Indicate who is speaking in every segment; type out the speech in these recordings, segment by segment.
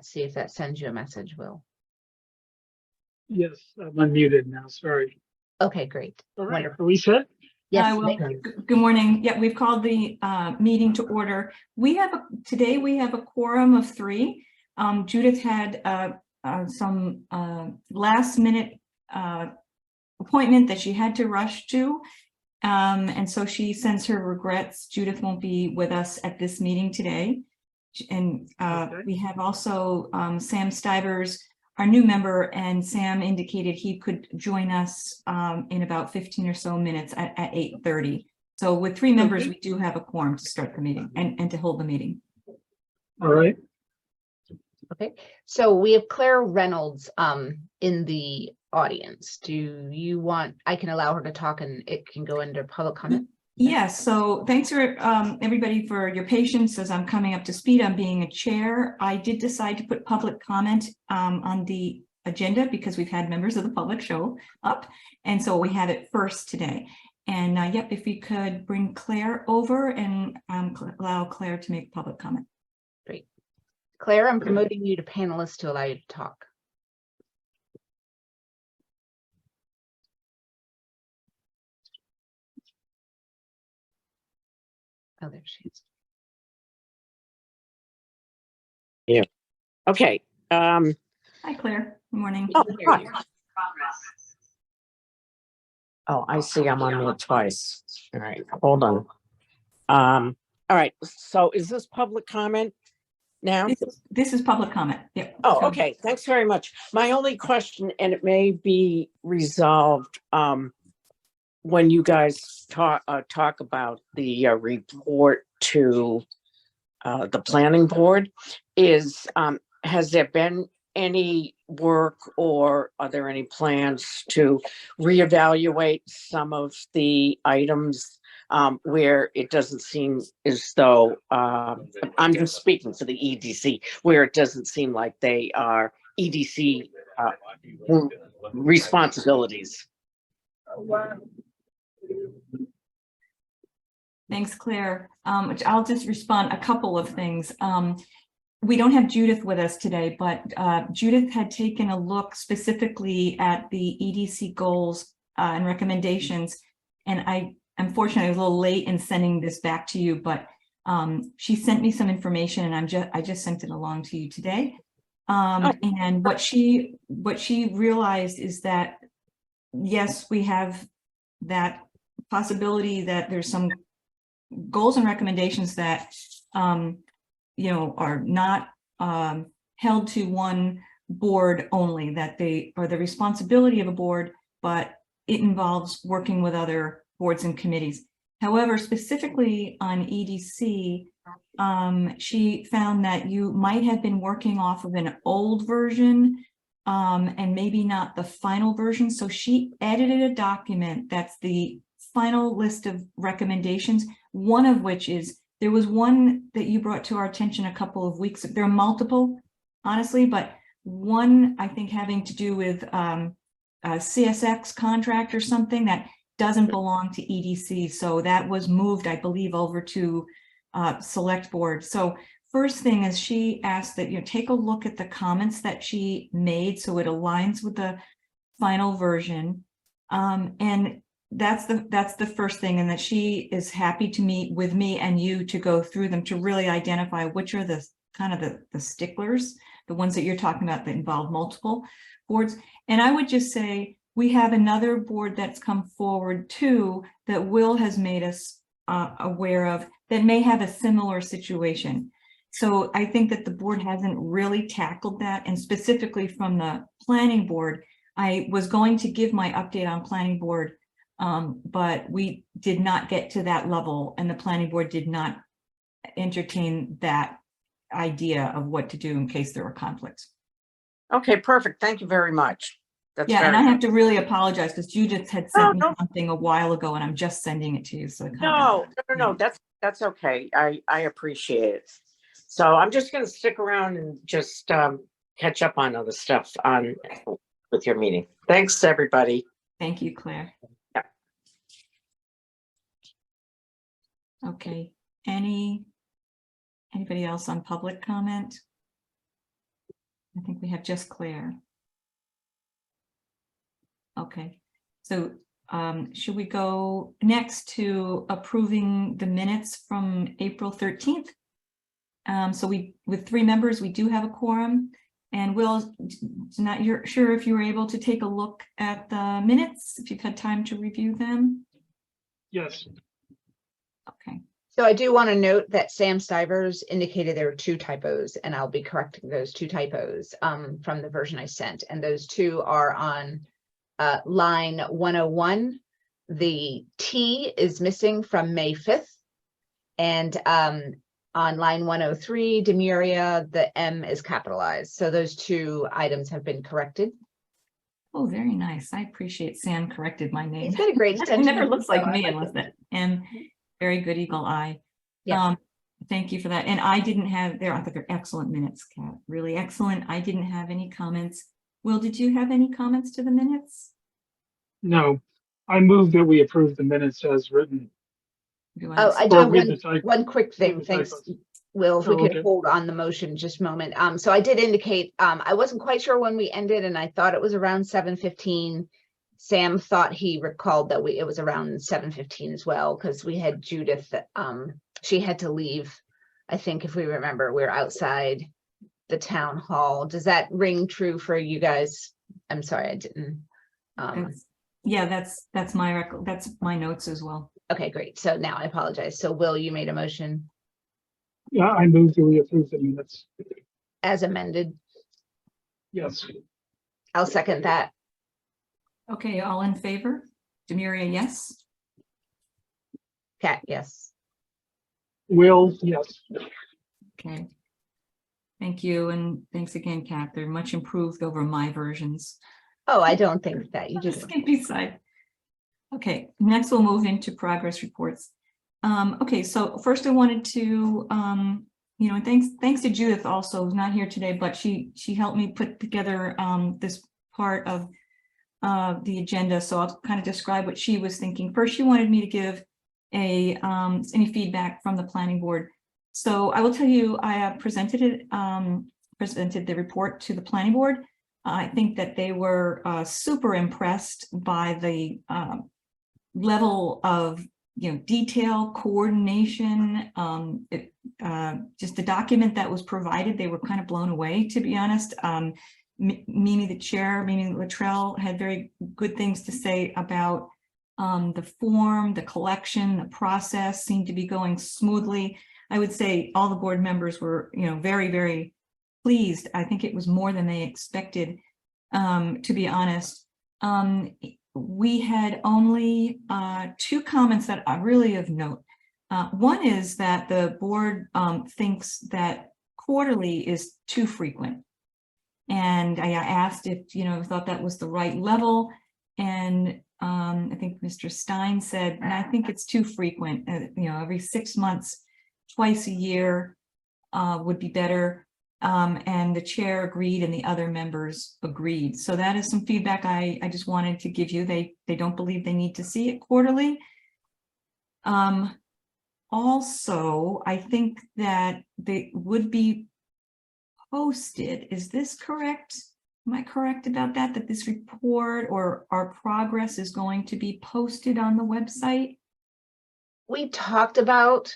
Speaker 1: chat, see if that sends you a message, Will.
Speaker 2: Yes, I'm unmuted now, sorry.
Speaker 1: Okay, great.
Speaker 2: All right,
Speaker 1: Wonderful.
Speaker 2: are we set?
Speaker 1: Yes.
Speaker 3: Well, good morning. Yeah, we've called the meeting to order. Today we have a quorum of 3. Judith had some last minute appointment that she had to rush to. And so she sends her regrets. Judith won't be with us at this meeting today. And
Speaker 2: Okay.
Speaker 3: we have also Sam Stivers, our new member, and Sam indicated he could join us in about 15 or so minutes at 8:30. So with 3 members,
Speaker 2: Okay.
Speaker 3: we do have a quorum to start the meeting and to hold the meeting.
Speaker 2: All right,
Speaker 1: Okay, so we have Claire Reynolds in the audience. Do you want, I can allow her to talk and it can go under public comment?
Speaker 3: Yes, so thanks for everybody for your patience as I'm coming up to speed on being a chair. I did decide to put public comment on the agenda because we've had members of the public show up. And so we have it first today. And yep, if we could bring Claire over and allow Claire to make public comment.
Speaker 1: Great. Claire, I'm promoting you to panelist to allow you to talk. Oh, there she is.
Speaker 4: Okay.
Speaker 3: Hi, Claire. Good morning.
Speaker 4: Oh, hi. Oh, I see. I'm on there twice. All right, hold on. All right. So is this public comment now?
Speaker 3: This is public comment. Yep.
Speaker 4: Oh,
Speaker 3: So-
Speaker 4: okay. Thanks very much. My only question, and it may be resolved when you guys talk about the report to the planning board, is has there been any work or are there any plans to reevaluate some of the items where it doesn't seem as though, I'm just speaking for the EDC, where it doesn't seem like they are EDC responsibilities?
Speaker 3: Thanks, Claire. Which I'll just respond a couple of things. We don't have Judith with us today, but Judith had taken a look specifically at the EDC goals and recommendations. And I, unfortunately, was a little late in sending this back to you, but she sent me some information and I just sent it along to you today. And what she realized is that, yes, we have that possibility that there's some goals and recommendations that are not held to one board only, that they are the responsibility of a board, but it involves working with other boards and committees. However, specifically on EDC, she found that you might have been working off of an old version and maybe not the final version. So she edited a document that's the final list of recommendations, one of which is, there was one that you brought to our attention a couple of weeks. There are multiple, honestly, but one I think having to do with a CSX contract or something that doesn't belong to EDC. So that was moved, I believe, over to select board. So first thing is she asked that you take a look at the comments that she made so it aligns with the final version. And that's the first thing, and that she is happy to meet with me and you to go through them to really identify which are the kind of the sticklers, the ones that you're talking about that involve multiple boards. And I would just say we have another board that's come forward too that Will has made us aware of that may have a similar situation. So I think that the board hasn't really tackled that, and specifically from the planning board, I was going to give my update on planning board, but we did not get to that level, and the planning board did not entertain that idea of what to do in case there were conflicts.
Speaker 4: Okay, perfect. Thank you very much. That's
Speaker 3: Yeah, and
Speaker 4: very
Speaker 3: I have to really apologize because Judith had sent me
Speaker 4: no.
Speaker 3: something a while ago, and I'm just sending it to you. So
Speaker 4: No, that's okay. I appreciate it. So I'm just going to stick around and just catch up on other stuff with your meeting. Thanks, everybody.
Speaker 3: Thank you, Claire.
Speaker 4: Yeah.
Speaker 3: Okay. Anybody else on public comment? We have just Claire. Okay, so should we go next to approving the minutes from April 13th? So with 3 members, we do have a quorum. And Will, not sure if you were able to take a look at the minutes, if you've had time to review them.
Speaker 2: Yes,
Speaker 3: Okay,
Speaker 1: So I do want to note that Sam Stivers indicated there were 2 typos, and I'll be correcting those 2 typos from the version I sent. And those 2 are on line 101. The T is missing from May 5th. And on line 103, Demuria, the M is capitalized. So those 2 items have been corrected.
Speaker 3: oh, very nice. I appreciate Sam corrected my name.
Speaker 1: He's got a great
Speaker 3: It
Speaker 1: extension.
Speaker 3: never looks like
Speaker 1: I
Speaker 3: me
Speaker 1: like
Speaker 3: unless
Speaker 1: it.
Speaker 3: that M. Very good eagle eye.
Speaker 1: Yeah.
Speaker 3: Thank you for that. And I didn't have, I think they're excellent minutes, Kat, really excellent. I didn't have any comments. Will, did you have any comments to the minutes?
Speaker 2: no, I move that we approve the minutes as written.
Speaker 3: Do
Speaker 1: Oh, I
Speaker 3: I,
Speaker 1: do
Speaker 2: Or
Speaker 1: have
Speaker 2: with the type-
Speaker 1: one quick thing.
Speaker 2: with the
Speaker 1: Thanks,
Speaker 2: typos.
Speaker 1: Will, if we
Speaker 2: Oh,
Speaker 1: could
Speaker 2: okay.
Speaker 1: hold on the motion just a moment. So I did indicate, I wasn't quite sure when we ended, and I thought it was around 7:15. Sam thought he recalled that it was around 7:15 as well, because we had Judith, she had to leave. I think if we remember, we're outside the town hall. Does that ring true for you guys? I'm sorry, I didn't.
Speaker 3: yeah, that's my notes as well.
Speaker 1: Okay, great. So now I apologize. So Will, you made a motion
Speaker 2: Yeah, I move that we approve the minutes.
Speaker 1: as amended.
Speaker 2: Yes,
Speaker 1: I'll second that.
Speaker 3: Okay, all in favor? Demuria, yes.
Speaker 1: Kat, yes.
Speaker 2: Will, yes.
Speaker 3: Okay. Thank you, and thanks again, Kat. They're much improved over my versions.
Speaker 1: Oh, I don't think that you
Speaker 3: Just
Speaker 1: just.
Speaker 3: skimpy side. Okay, next we'll move into progress reports. Okay, so first I wanted to, and thanks to Judith also, who's not here today, but she helped me put together this part of the agenda. So I'll kind of describe what she was thinking. First, she wanted me to give any feedback from the planning board. So I will tell you, I presented the report to the planning board. I think that they were super impressed by the level of detail, coordination, just the document that was provided. They were kind of blown away, to be honest. Mimi, the chair, Mimi Luttrell, had very good things to say about the form, the collection, the process seemed to be going smoothly. I would say all the board members were, very, very pleased. I think it was more than they expected, to be honest. We had only 2 comments that are really of note. One is that the board thinks that quarterly is too frequent. And I asked if, thought that was the right level. And I think Mr. Stein said, and I think it's too frequent, every 6 months, twice a year would be better. And the chair agreed and the other members agreed. So that is some feedback I just wanted to give you. They don't believe they need to see it quarterly. Also, I think that they would be posted. Is this correct? Am I correct about that? That this report or our progress is going to be posted on the website?
Speaker 1: We talked about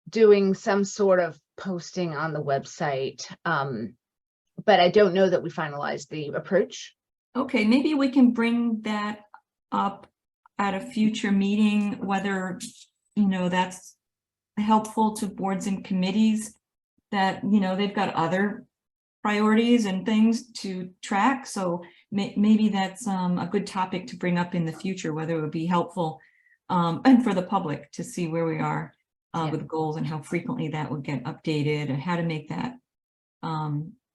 Speaker 1: doing some sort of posting on the website, but I don't know that we finalized the approach.
Speaker 3: Okay, maybe we can bring that up at a future meeting, whether, that's helpful to boards and committees that, they've got other priorities and things to track. So maybe that's a good topic to bring up in the future, whether it would be helpful and for the public to see where we are with goals and how frequently that would get updated and how to make that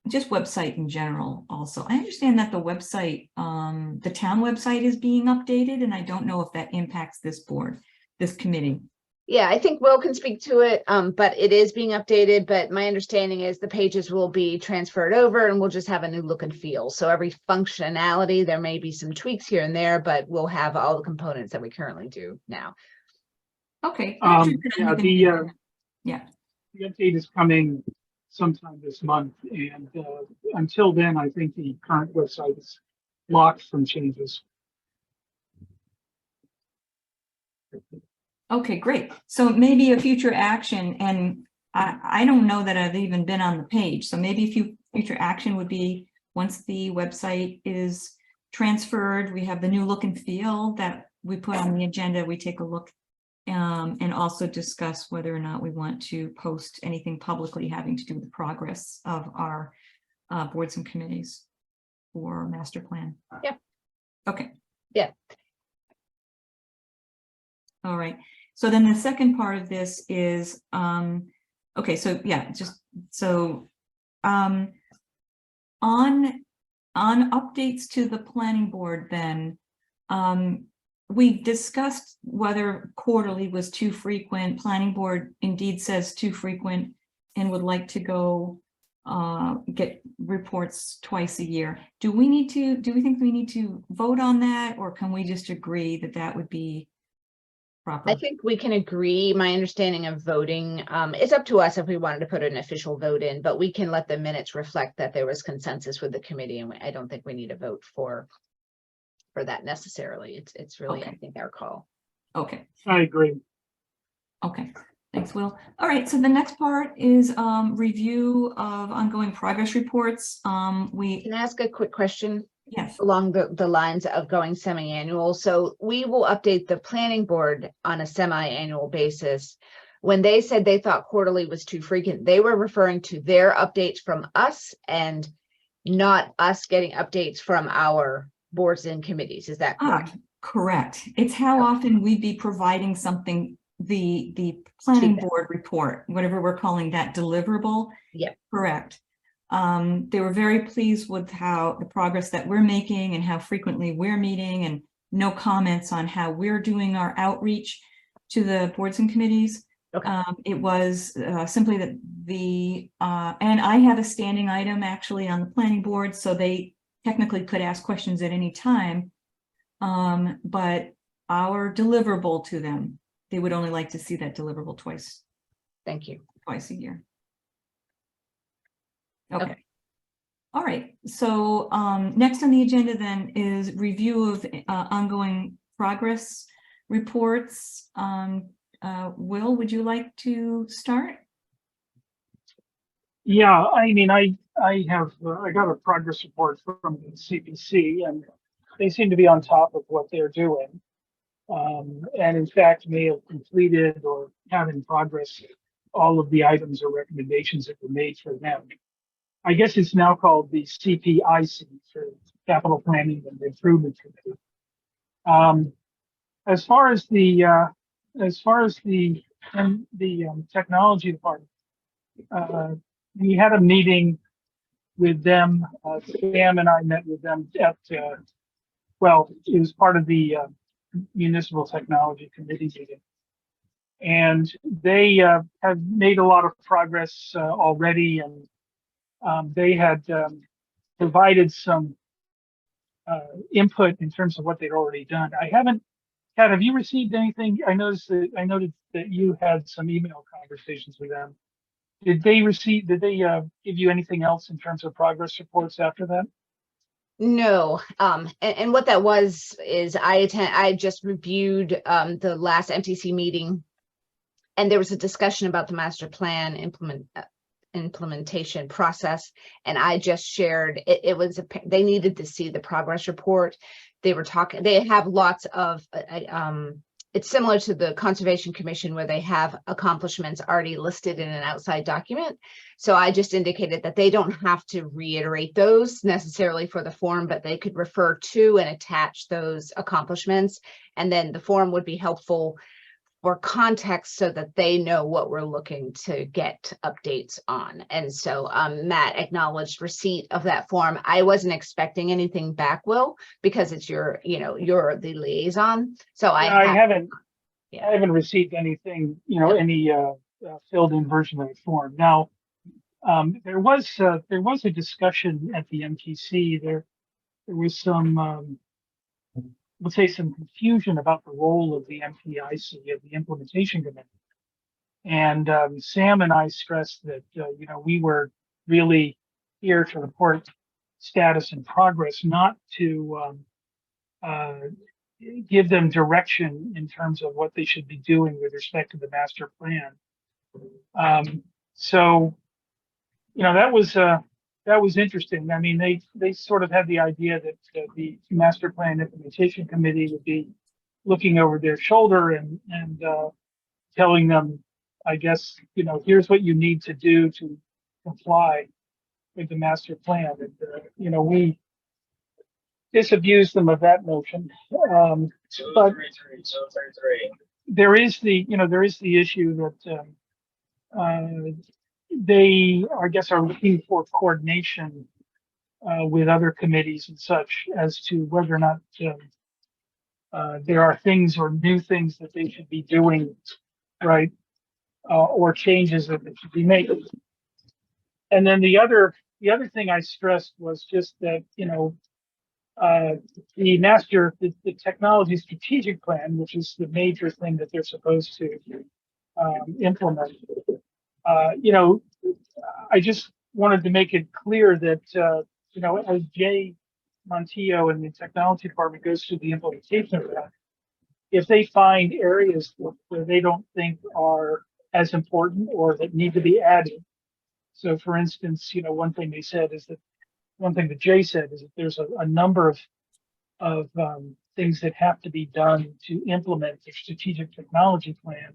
Speaker 3: just website in general. Also, I understand that the website, the town website is being updated, and I don't know if that impacts this board, this committee.
Speaker 1: Yeah, I think Will can speak to it, but it is being updated. But my understanding is the pages will be transferred over and we'll just have a new look and feel. So every functionality, there may be some tweaks here and there, but we'll have all the components that we currently do now.
Speaker 3: Okay.
Speaker 2: The update is coming sometime this month. And until then, I think the current website is locked from changes.
Speaker 3: Okay, great. So maybe a future action, and I don't know that I've even been on the page. So maybe future action would be once the website is transferred, we have the new look and feel that we put on the agenda, we take a look and also discuss whether or not we want to post anything publicly having to do with the progress of our boards and committees or master plan.
Speaker 1: Yeah.
Speaker 3: Okay.
Speaker 1: Yeah.
Speaker 3: All right. So then the second part of this is, okay, so yeah, just so on updates to the planning board, then we discussed whether quarterly was too frequent. Planning board indeed says too frequent and would like to go get reports twice a year. Do we think we need to vote on that, or can we just agree that that would be proper?
Speaker 1: I think we can agree. My understanding of voting, it's up to us if we wanted to put an official vote in, but we can let the minutes reflect that there was consensus with the committee, and I don't think we need a vote for that necessarily. It's really,
Speaker 3: Okay.
Speaker 1: I think, our call.
Speaker 3: Okay.
Speaker 2: I agree.
Speaker 3: Okay, thanks, Will. All right, so the next part is review of ongoing progress reports. We,
Speaker 1: Can I ask a quick question
Speaker 3: yes,
Speaker 1: along the lines of going semi-annual? So we will update the planning board on a semi-annual basis. When they said they thought quarterly was too frequent, they were referring to their updates from us and not us getting updates from our boards and committees. Is that correct?
Speaker 3: correct. It's how often we'd be providing something, the planning
Speaker 1: them.
Speaker 3: board report, whatever we're calling that deliverable.
Speaker 1: Yeah.
Speaker 3: Correct. They were very pleased with how the progress that we're making and how frequently we're meeting, and no comments on how we're doing our outreach to the boards and committees.
Speaker 1: Okay.
Speaker 3: It was simply that and I have a standing item actually on the planning board, so they technically could ask questions at any time. But our deliverable to them, they would only like to see that deliverable twice
Speaker 1: Thank you.
Speaker 3: a year. Okay.
Speaker 1: Okay.
Speaker 3: All right. So next on the agenda then is review of ongoing progress reports. Will, would you like to start?
Speaker 2: Yeah, I mean, I got a progress report from the CPC, and they seem to be on top of what they're doing. And in fact, may have completed or have in progress all of the items or recommendations that were made for them. I guess it's now called the CPIC, for Capital Planning and Improvement Committee. As far as the technology department, we had a meeting with them. Sam and I met with them at, well, it was part of the Municipal Technology Committee meeting. And they have made a lot of progress already, and they had provided some input in terms of what they'd already done. I haven't, Kat, have you received anything? I noted that you had some email conversations with them. Did they give you anything else in terms of progress reports after that?
Speaker 1: No, and what that was is I just reviewed the last MTC meeting, and there was a discussion about the master plan implementation process, and I just shared it was they needed to see the progress report. They were talking, they have lots of it's similar to the Conservation Commission, where they have accomplishments already listed in an outside document. So I just indicated that they don't have to reiterate those necessarily for the form, but they could refer to and attach those accomplishments. And then the form would be helpful for context so that they know what we're looking to get updates on. And so Matt acknowledged receipt of that form. I wasn't expecting anything back, Will, because it's you're the liaison. So I
Speaker 2: haven't received anything, any filled in version of the form. Now, there was a discussion at the MTC. There was some let's say some confusion about the role of the MPIC, of the implementation committee. And Sam and I stressed that, you know, we were really here to report status and progress, not to give them direction in terms of what they should be doing with respect to the master plan. So, you know, that was interesting. I mean, they sort of had the idea that the master plan implementation committee would be looking over their shoulder and telling them, I guess, you know, here's what you need to do to comply with the master plan. And, you know, we disabused them of that notion. But there is the issue that they, I guess, are looking for coordination with other committees and such as to whether or not there are things or new things that they should be doing, right? Or changes that they should be making. And then the other thing I stressed was just that, you know, the technology strategic plan, which is the major thing that they're supposed to implement. You know, I just wanted to make it clear that, you know, as Jay Montillo in the technology department goes through the implementation of that, if they find areas where they don't think are as important or that need to be added. So for instance, you know, one thing that Jay said is that there's a number of things that have to be done to implement the strategic technology plan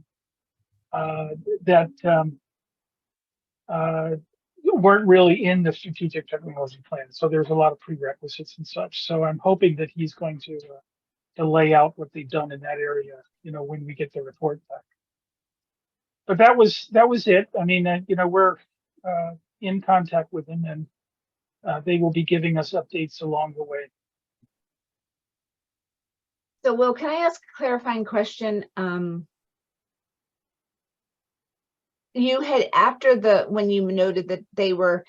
Speaker 2: that weren't really in the strategic technology plan. So there's a lot of prerequisites and such. So I'm hoping that he's going to lay out what they've done in that area, you know, when we get the report back. But that was it. I mean, you know, we're in contact with them, and they will be giving us updates along the way.
Speaker 1: So, Will, can I ask a clarifying question? You had, when you noted that they were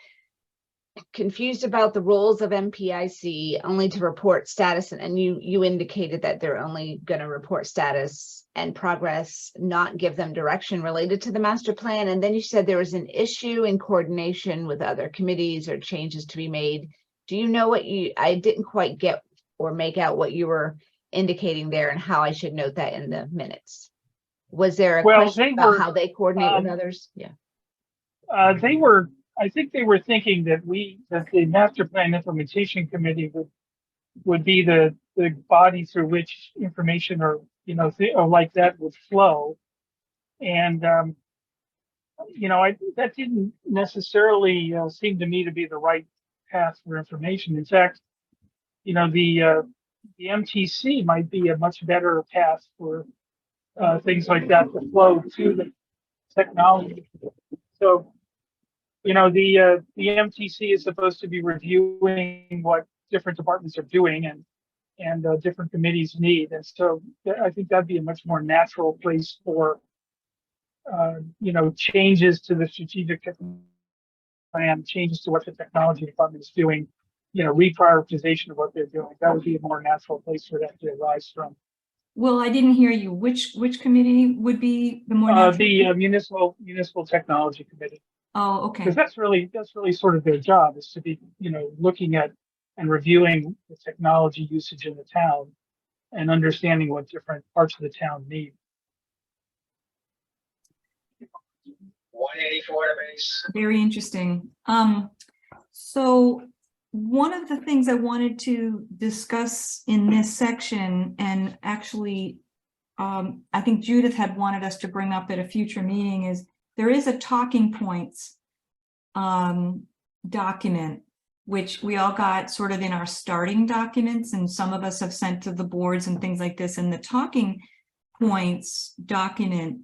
Speaker 1: confused about the roles of MPIC only to report status, and you indicated that they're only going to report status and progress, not give them direction related to the master plan. And then you said there was an issue in coordination with other committees or changes to be made. Do you know I didn't quite get or make out what you were indicating there and how I should note that in the minutes. Was there a question about how they coordinate with others? Yeah.
Speaker 2: I think they were thinking that the master plan implementation committee would be the body through which information or, you know, or like that would flow. And, you know, that didn't necessarily seem to me to be the right path for information. In fact, you know, the MTC might be a much better path for things like that to flow to the technology. So, you know, the MTC is supposed to be reviewing what different departments are doing and different committees need. And so I think that'd be a much more natural place for, you know, changes to the strategic plan, changes to what the technology department is doing, you know, reprioritization of what they're doing. That would be a more natural place for that to arise from.
Speaker 3: Well, I didn't hear you. Which committee would be the more natural?
Speaker 2: The municipal technology committee.
Speaker 3: Oh, okay.
Speaker 2: Because that's really sort of their job, is to be, you know, looking at and reviewing the technology usage in the town and understanding what different parts of the town need.
Speaker 5: 184 to base.
Speaker 3: Very interesting. So one of the things I wanted to discuss in this section, and actually, I think Judith had wanted us to bring up at a future meeting, is there is a talking points document, which we all got sort of in our starting documents, and some of us have sent to the boards and things like this. And the talking points document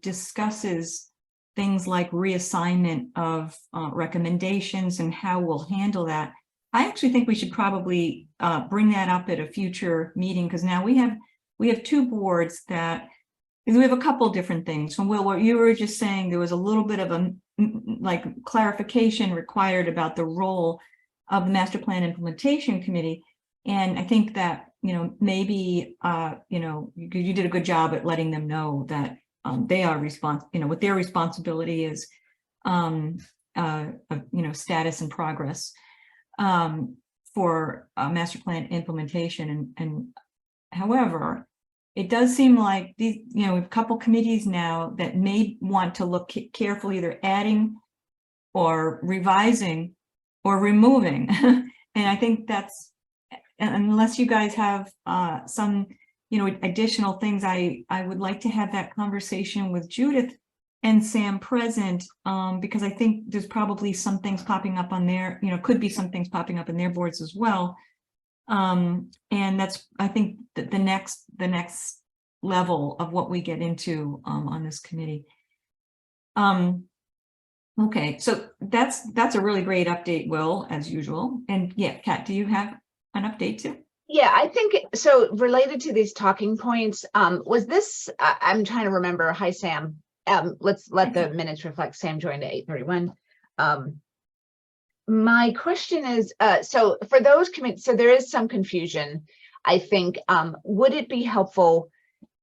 Speaker 3: discusses things like reassignment of recommendations and how we'll handle that. I actually think we should probably bring that up at a future meeting, because now we have two boards that, we have a couple different things. From Will, what you were just saying, there was a little bit of a like clarification required about the role of the master plan implementation committee. And I think that, you know, maybe, you know, you did a good job at letting them know that they are what their responsibility is, status and progress for master plan implementation. And however, it does seem like these, we have a couple committees now that may want to look carefully, either adding or revising or removing. And I think that's, unless you guys have some, additional things, I would like to have that conversation with Judith and Sam present, because I think there's probably some things popping up on their, could be some things popping up in their boards as well. And that's, I think, that the next level of what we get into on this committee. Okay, so that's a really great update, Will, as usual. And yeah, Kat, do you have an update too?
Speaker 1: Yeah, I think so. Related to these talking points, was this? I'm trying to remember. Hi, Sam. Let's let the minutes reflect. Sam joined at 8:31. My question is, so for those committees, so there is some confusion. I think, would it be helpful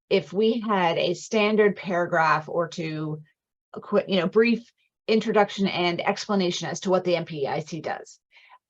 Speaker 1: if we had a standard paragraph or two, brief introduction and explanation as to what the MPIC does?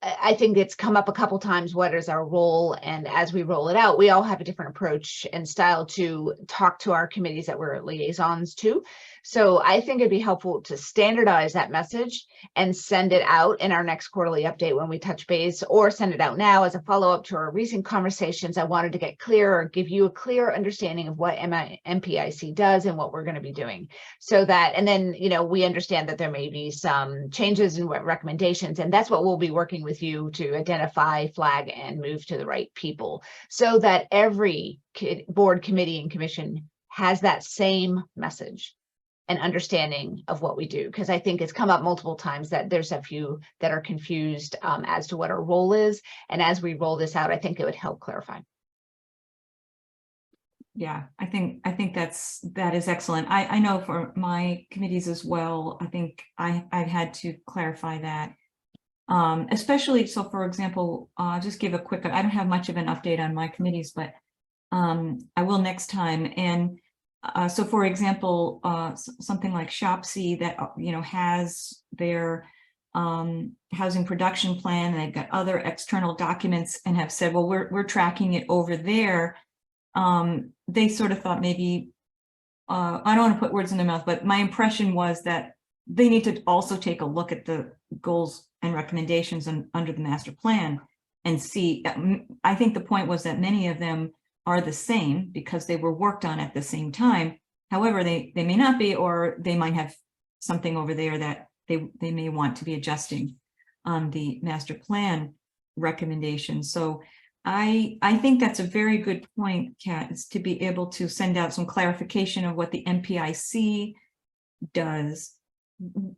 Speaker 1: I think it's come up a couple times. What is our role? And as we roll it out, we all have a different approach and style to talk to our committees that we're liaisons to. So I think it'd be helpful to standardize that message and send it out in our next quarterly update when we touch base, or send it out now as a follow-up to our recent conversations. I wanted to get clear, or give you a clear understanding of what MPIC does and what we're going to be doing, so that, and then, we understand that there may be some changes in what recommendations, and that's what we'll be working with you to identify, flag, and move to the right people, so that every board, committee, and commission has that same message and understanding of what we do. Because I think it's come up multiple times that there's a few that are confused as to what our role is. And as we roll this out, I think it would help clarify.
Speaker 3: Yeah, I think that is excellent. I know for my committees as well, I think I've had to clarify that. Especially, so for example, just give a quick, I don't have much of an update on my committees, but I will next time. And so for example, something like SHOPC that, has their housing production plan, and they've got other external documents, and have said, well, we're tracking it over there. They sort of thought maybe, I don't want to put words in their mouth, but my impression was that they need to also take a look at the goals and recommendations under the master plan and see. I think the point was that many of them are the same because they were worked on at the same time. However, they may not be, or they might have something over there that they may want to be adjusting on the master plan recommendations. So I think that's a very good point, Kat, is to be able to send out some clarification of what the MPIC does.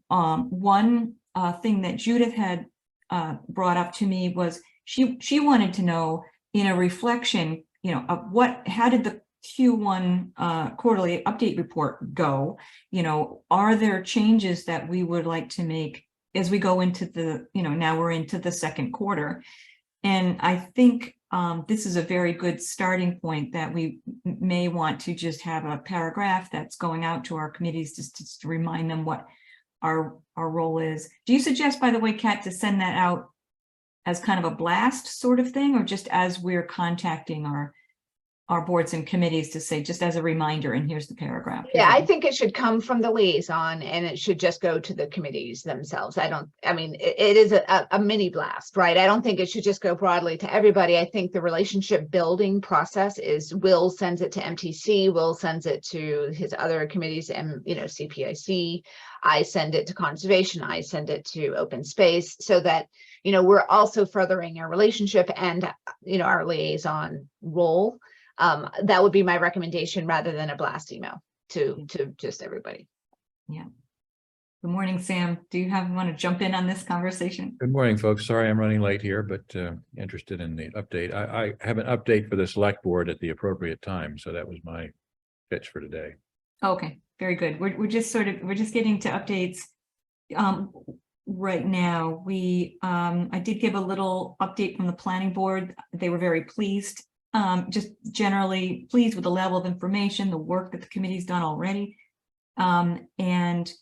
Speaker 3: One thing that Judith had brought up to me was she wanted to know, in a reflection, of how did the Q1 quarterly update report go? Are there changes that we would like to make as we go into the, now we're into the second quarter? And I think this is a very good starting point, that we may want to just have a paragraph that's going out to our committees just to remind them what our role is. Do you suggest, by the way, Kat, to send that out as kind of a blast sort of thing, or just as we're contacting our boards and committees to say, just as a reminder, and here's the paragraph?
Speaker 1: Yeah, I think it should come from the liaison, and it should just go to the committees themselves. It is a mini blast, right? I don't think it should just go broadly to everybody. I think the relationship building process is Will sends it to MTC, Will sends it to his other committees, and CPIC. I send it to conservation, I send it to open space, so that we're also furthering our relationship and our liaison role. That would be my recommendation, rather than a blast email to just everybody.
Speaker 3: Yeah. Good morning, Sam. Do you want to jump in on this conversation?
Speaker 5: Good morning, folks. Sorry I'm running late here, but interested in the update. I have an update for the select board at the appropriate time, so that was my pitch for today.
Speaker 3: Okay, very good. We're just getting to updates right now. I did give a little update from the planning board. They were very pleased. Just generally pleased with the level of information, the work that the committee's done already. And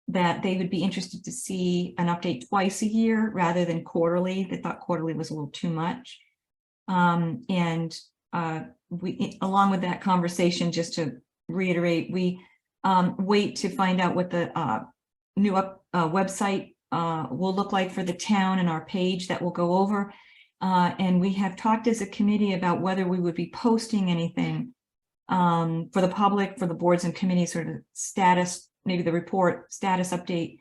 Speaker 3: that they would be interested to see an update twice a year rather than quarterly. They thought quarterly was a little too much. We, along with that conversation, just to reiterate, we wait to find out what the new website will look like for the town and our page that we'll go over. And we have talked as a committee about whether we would be posting anything for the public, for the boards and committees, sort of status, maybe the report status update,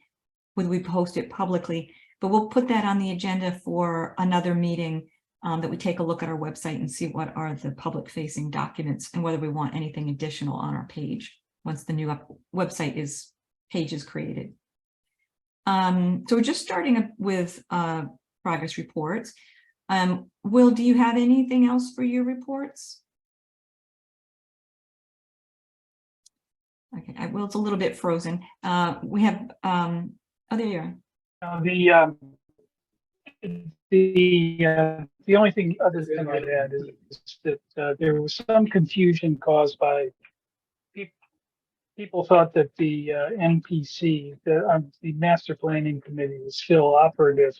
Speaker 3: whether we post it publicly. But we'll put that on the agenda for another meeting, that we take a look at our website and see what are the public facing documents and whether we want anything additional on our page once the new website page is created. So we're just starting with progress reports. Will, do you have anything else for your reports? Okay, Will, it's a little bit frozen. We have, oh, there you are.
Speaker 2: The only thing other thing I'd add is that there was some confusion caused by people thought that the MPC, the Master Planning Committee, was still operative.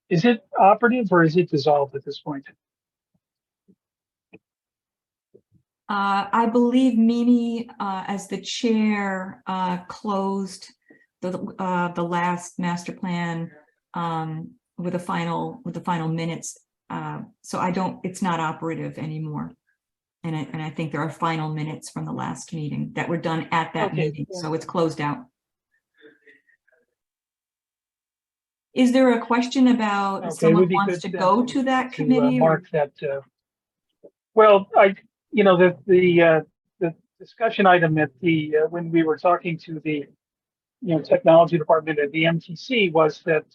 Speaker 2: Is it operative or is it dissolved at this point?
Speaker 3: I believe Mimi, as the chair, closed the last master plan with the final minutes. So it's not operative anymore. And I think there are final minutes from the last meeting that were done at that meeting. So it's closed out. Is there a question about if someone wants to go to that committee?
Speaker 2: Mark that. Well, the discussion item at when we were talking to the technology department at the MTC was that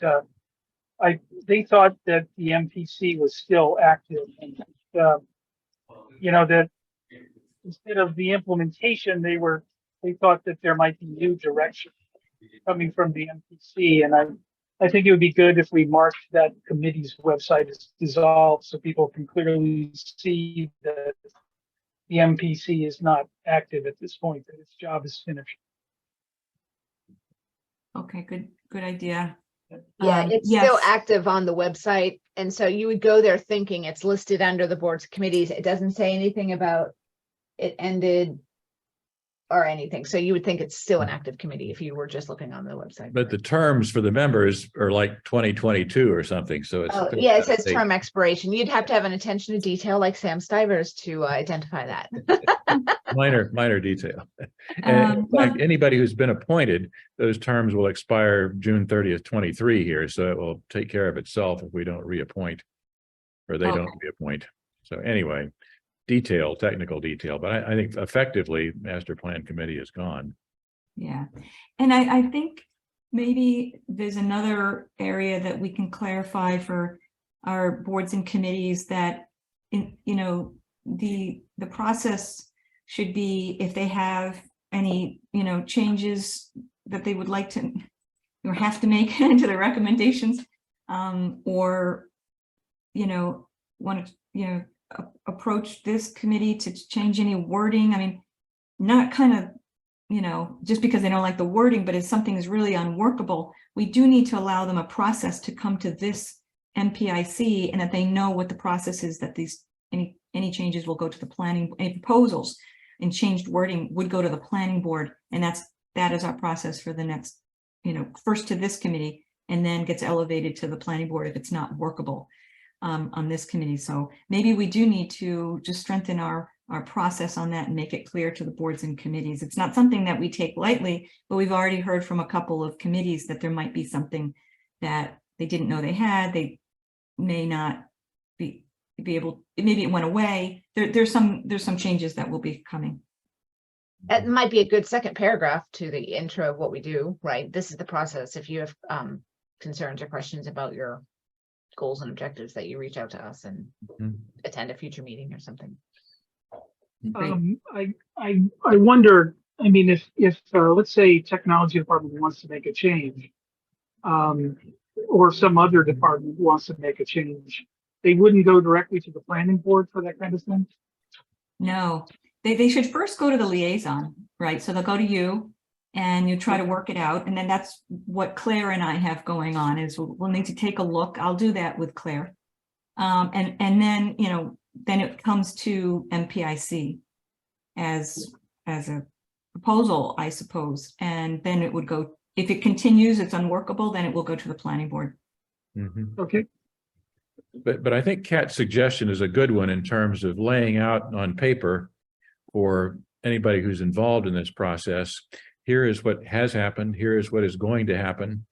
Speaker 2: they thought that the MPC was still active, and that instead of the implementation, they thought that there might be new direction coming from the MPC, and I think it would be good if we marked that committee's website as dissolved so people can clearly see that the MPC is not active at this point, that its job is finished.
Speaker 3: Okay, good idea.
Speaker 1: Yeah, it's
Speaker 3: yes.
Speaker 1: still active on the website. And so you would go there thinking it's listed under the boards committees. It doesn't say anything about it ended or anything. So you would think it's still an active committee if you were just looking on the website.
Speaker 5: But the terms for the members are like 2022 or something, so it's.
Speaker 1: Oh, yeah, it says term expiration. You'd have to have an attention to detail like Sam Stivers to identify that.
Speaker 5: Minor detail. And in fact, anybody who's been appointed, those terms will expire June 30th, 23 here, so it will take care of itself if we don't reappoint or they don't reappoint. So anyway, technical detail, but I think effectively Master Plan Committee is gone.
Speaker 3: Yeah, and I think maybe there's another area that we can clarify for our boards and committees that the process should be, if they have any changes that they would like to or have to make to the recommendations, or want to approach this committee to change any wording. I mean, not kind of just because they don't like the wording, but if something is really unworkable, we do need to allow them a process to come to this MPIC, and that they know what the process is, that any changes will go to the planning, any proposals and changed wording would go to the planning board, and that is our process for the next, first to this committee and then gets elevated to the planning board if it's not workable on this committee. So maybe we do need to just strengthen our process on that and make it clear to the boards and committees. It's not something that we take lightly, but we've already heard from a couple of committees that there might be something that they didn't know they had. They may not be able, maybe it went away. There's some changes that will be coming.
Speaker 1: It might be a good second paragraph to the intro of what we do, right? This is the process. If you have concerns or questions about your goals and objectives, that you reach out to us and attend a future meeting or something.
Speaker 2: I wonder, I mean, if let's say technology department wants to make a change, or some other department wants to make a change, they wouldn't go directly to the planning board for that kind of thing?
Speaker 3: No, they should first go to the liaison, right? So they'll go to you and you try to work it out. And then that's what Claire and I have going on is we'll need to take a look. I'll do that with Claire. And then, you know, then it comes to MPIC as a proposal, I suppose. And then it would go, if it continues, it's unworkable, then it will go to the planning board.
Speaker 5: Mhm.
Speaker 2: Okay,
Speaker 5: But I think Kat's suggestion is a good one in terms of laying out on paper for anybody who's involved in this process. Here is what has happened. Here is what is going to happen.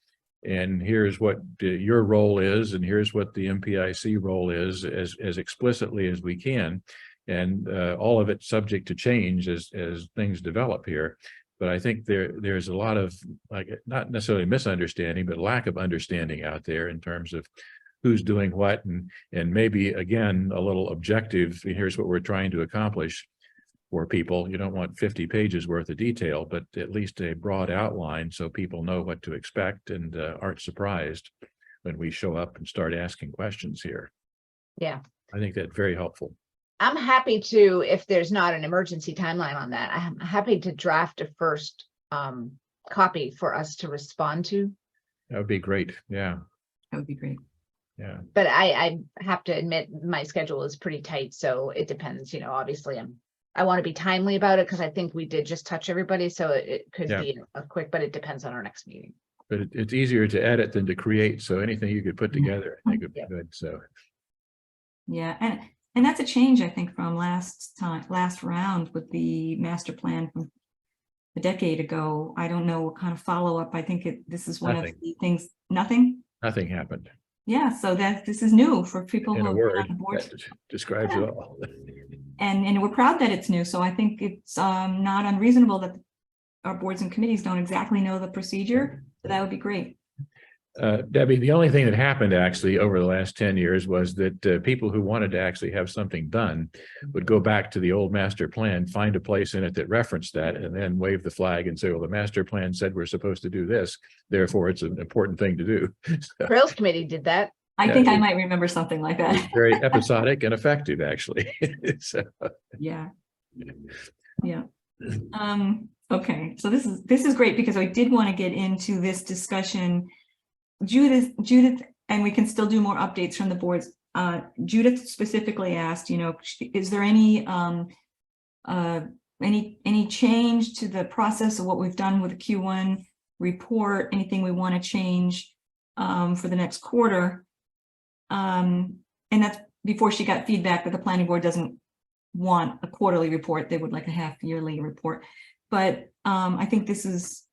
Speaker 5: And here's what your role is, and here's what the MPIC role is, as explicitly as we can. And all of it subject to change as things develop here. But I think there's a lot of, like, not necessarily misunderstanding, but lack of understanding out there in terms of who's doing what, and maybe, again, a little objective. Here's what we're trying to accomplish for people. You don't want 50 pages worth of detail, but at least a broad outline so people know what to expect and aren't surprised when we show up and start asking questions here.
Speaker 1: Yeah.
Speaker 5: I think that's very helpful.
Speaker 1: I'm happy to, if there's not an emergency timeline on that, I'm happy to draft a first copy for us to respond to.
Speaker 5: That would be great. Yeah,
Speaker 3: That would be great.
Speaker 5: yeah.
Speaker 1: But I have to admit, my schedule is pretty tight, so it depends, you know, obviously I want to be timely about it because I think we did just touch everybody, so it could
Speaker 5: Yeah.
Speaker 1: be a quick, but it depends on our next meeting.
Speaker 5: But it's easier to edit than to create. So anything you could put together, I think would be
Speaker 1: Yeah.
Speaker 5: good. So
Speaker 3: Yeah, and that's a change, I think, from last round with the master plan from a decade ago. I don't know what kind of follow-up. I think this is one
Speaker 5: Nothing.
Speaker 3: of the things, nothing.
Speaker 5: nothing happened.
Speaker 3: Yeah, so this is new for people
Speaker 5: In
Speaker 3: who
Speaker 5: a
Speaker 3: have been
Speaker 5: word,
Speaker 3: on the board.
Speaker 5: that describes it all.
Speaker 3: And we're proud that it's new. So I think it's not unreasonable that our boards and committees don't exactly know the procedure. So that would be great.
Speaker 5: Debbie, the only thing that happened actually over the last 10 years was that people who wanted to actually have something done would go back to the old master plan, find a place in it that referenced that, and then wave the flag and say, well, the master plan said we're supposed to do this. Therefore, it's an important thing to do. So,
Speaker 1: Trails Committee did that.
Speaker 3: I
Speaker 5: Yeah,
Speaker 3: think I
Speaker 5: it-
Speaker 3: might remember something like
Speaker 5: it was
Speaker 3: that.
Speaker 5: very episodic and effective, actually. So,
Speaker 3: Yeah. Yeah. Okay, so this is great because I did want to get into this discussion. Judith, and we can still do more updates from the boards. Judith specifically asked, you know, is there any change to the process of what we've done with the Q1 report? Anything we want to change for the next quarter? And that's before she got feedback that the planning board doesn't want a quarterly report. They would like a half-yearly report. But I think this is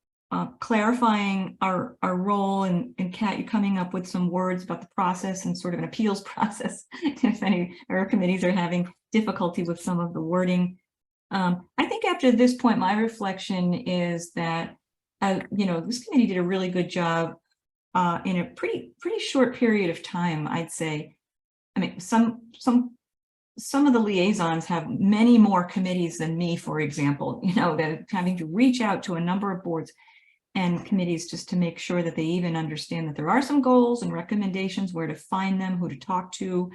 Speaker 3: clarifying our role, and Kat, you're coming up with some words about the process and sort of an appeals process if any of our committees are having difficulty with some of the wording. I think after this point, my reflection is that you know, this committee did a really good job in a pretty short period of time, I'd say. I mean, some of the liaisons have many more committees than me, for example, you know, that are having to reach out to a number of boards and committees just to make sure that they even understand that there are some goals and recommendations, where to find them, who to talk to,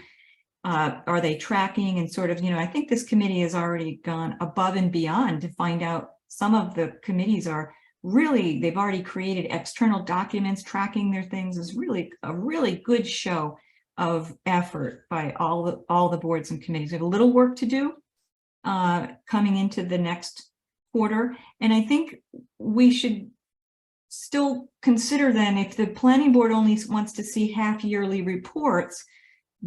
Speaker 3: are they tracking, and sort of, you know, I think this committee has already gone above and beyond to find out. Some of the committees are really, they've already created external documents tracking their things. Is really a really good show of effort by all the boards and committees. We have a little work to do coming into the next quarter, and I think we should still consider then, if the planning board only wants to see half-yearly reports,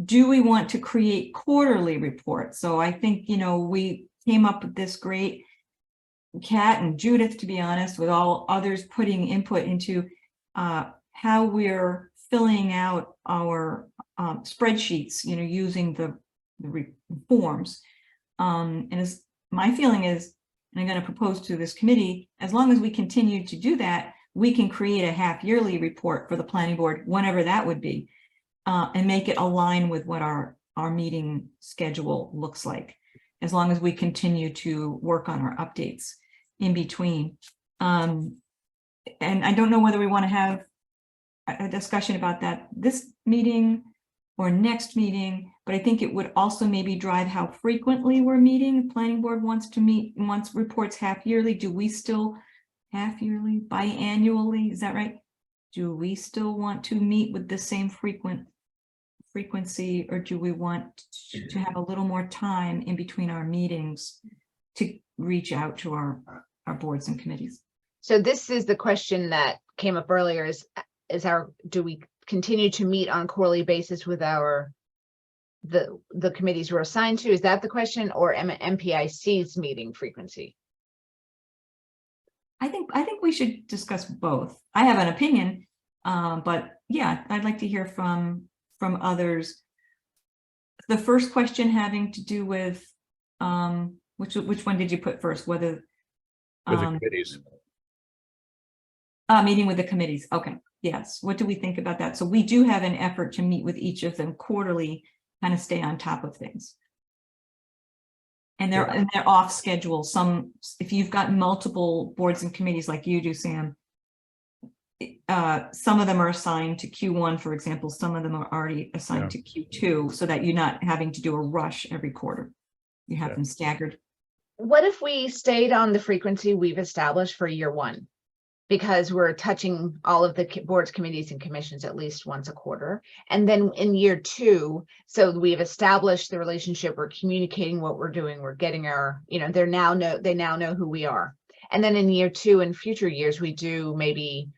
Speaker 3: do we want to create quarterly reports? So I think, you know, we came up with this great, Kat and Judith, to be honest, with all others putting input into how we're filling out our spreadsheets, you know, using the forms. And as my feeling is, and I'm going to propose to this committee, as long as we continue to do that, we can create a half-yearly report for the planning board, whenever that would be, and make it align with what our meeting schedule looks like, as long as we continue to work on our updates in between. And I don't know whether we want to have a discussion about that this meeting or next meeting, but I think it would also maybe drive how frequently we're meeting. The planning board wants to meet, wants reports half yearly. Do we still half yearly, biannually, is that right? Do we still want to meet with the same frequency, or do we want to have a little more time in between our meetings to reach out to our boards and committees?
Speaker 1: So this is the question that came up earlier do we continue to meet on quarterly basis with the committees we're assigned to? Is that the question, or MPIC's meeting frequency?
Speaker 3: I think we should discuss both. I have an opinion, but yeah, I'd like to hear from others. The first question having to do with which one did you put first? Whether
Speaker 5: With the committees.
Speaker 3: meeting with the committees. Okay, yes. What do we think about that? So we do have an effort to meet with each of them quarterly, kind of stay on top of things. And they're off schedule. Some, if you've got multiple boards and committees like you do, Sam, some of them are assigned to Q1, for example. Some of them are already assigned to Q2, so that you're not having to do a rush every quarter. You have them staggered.
Speaker 1: What if we stayed on the frequency we've established for year one? Because we're touching all of the boards, committees, and commissions at least once a quarter. And then in year two, so we've established the relationship, we're communicating what we're doing, we're getting our, they now know who we are. And then in year two and future years, we do maybe,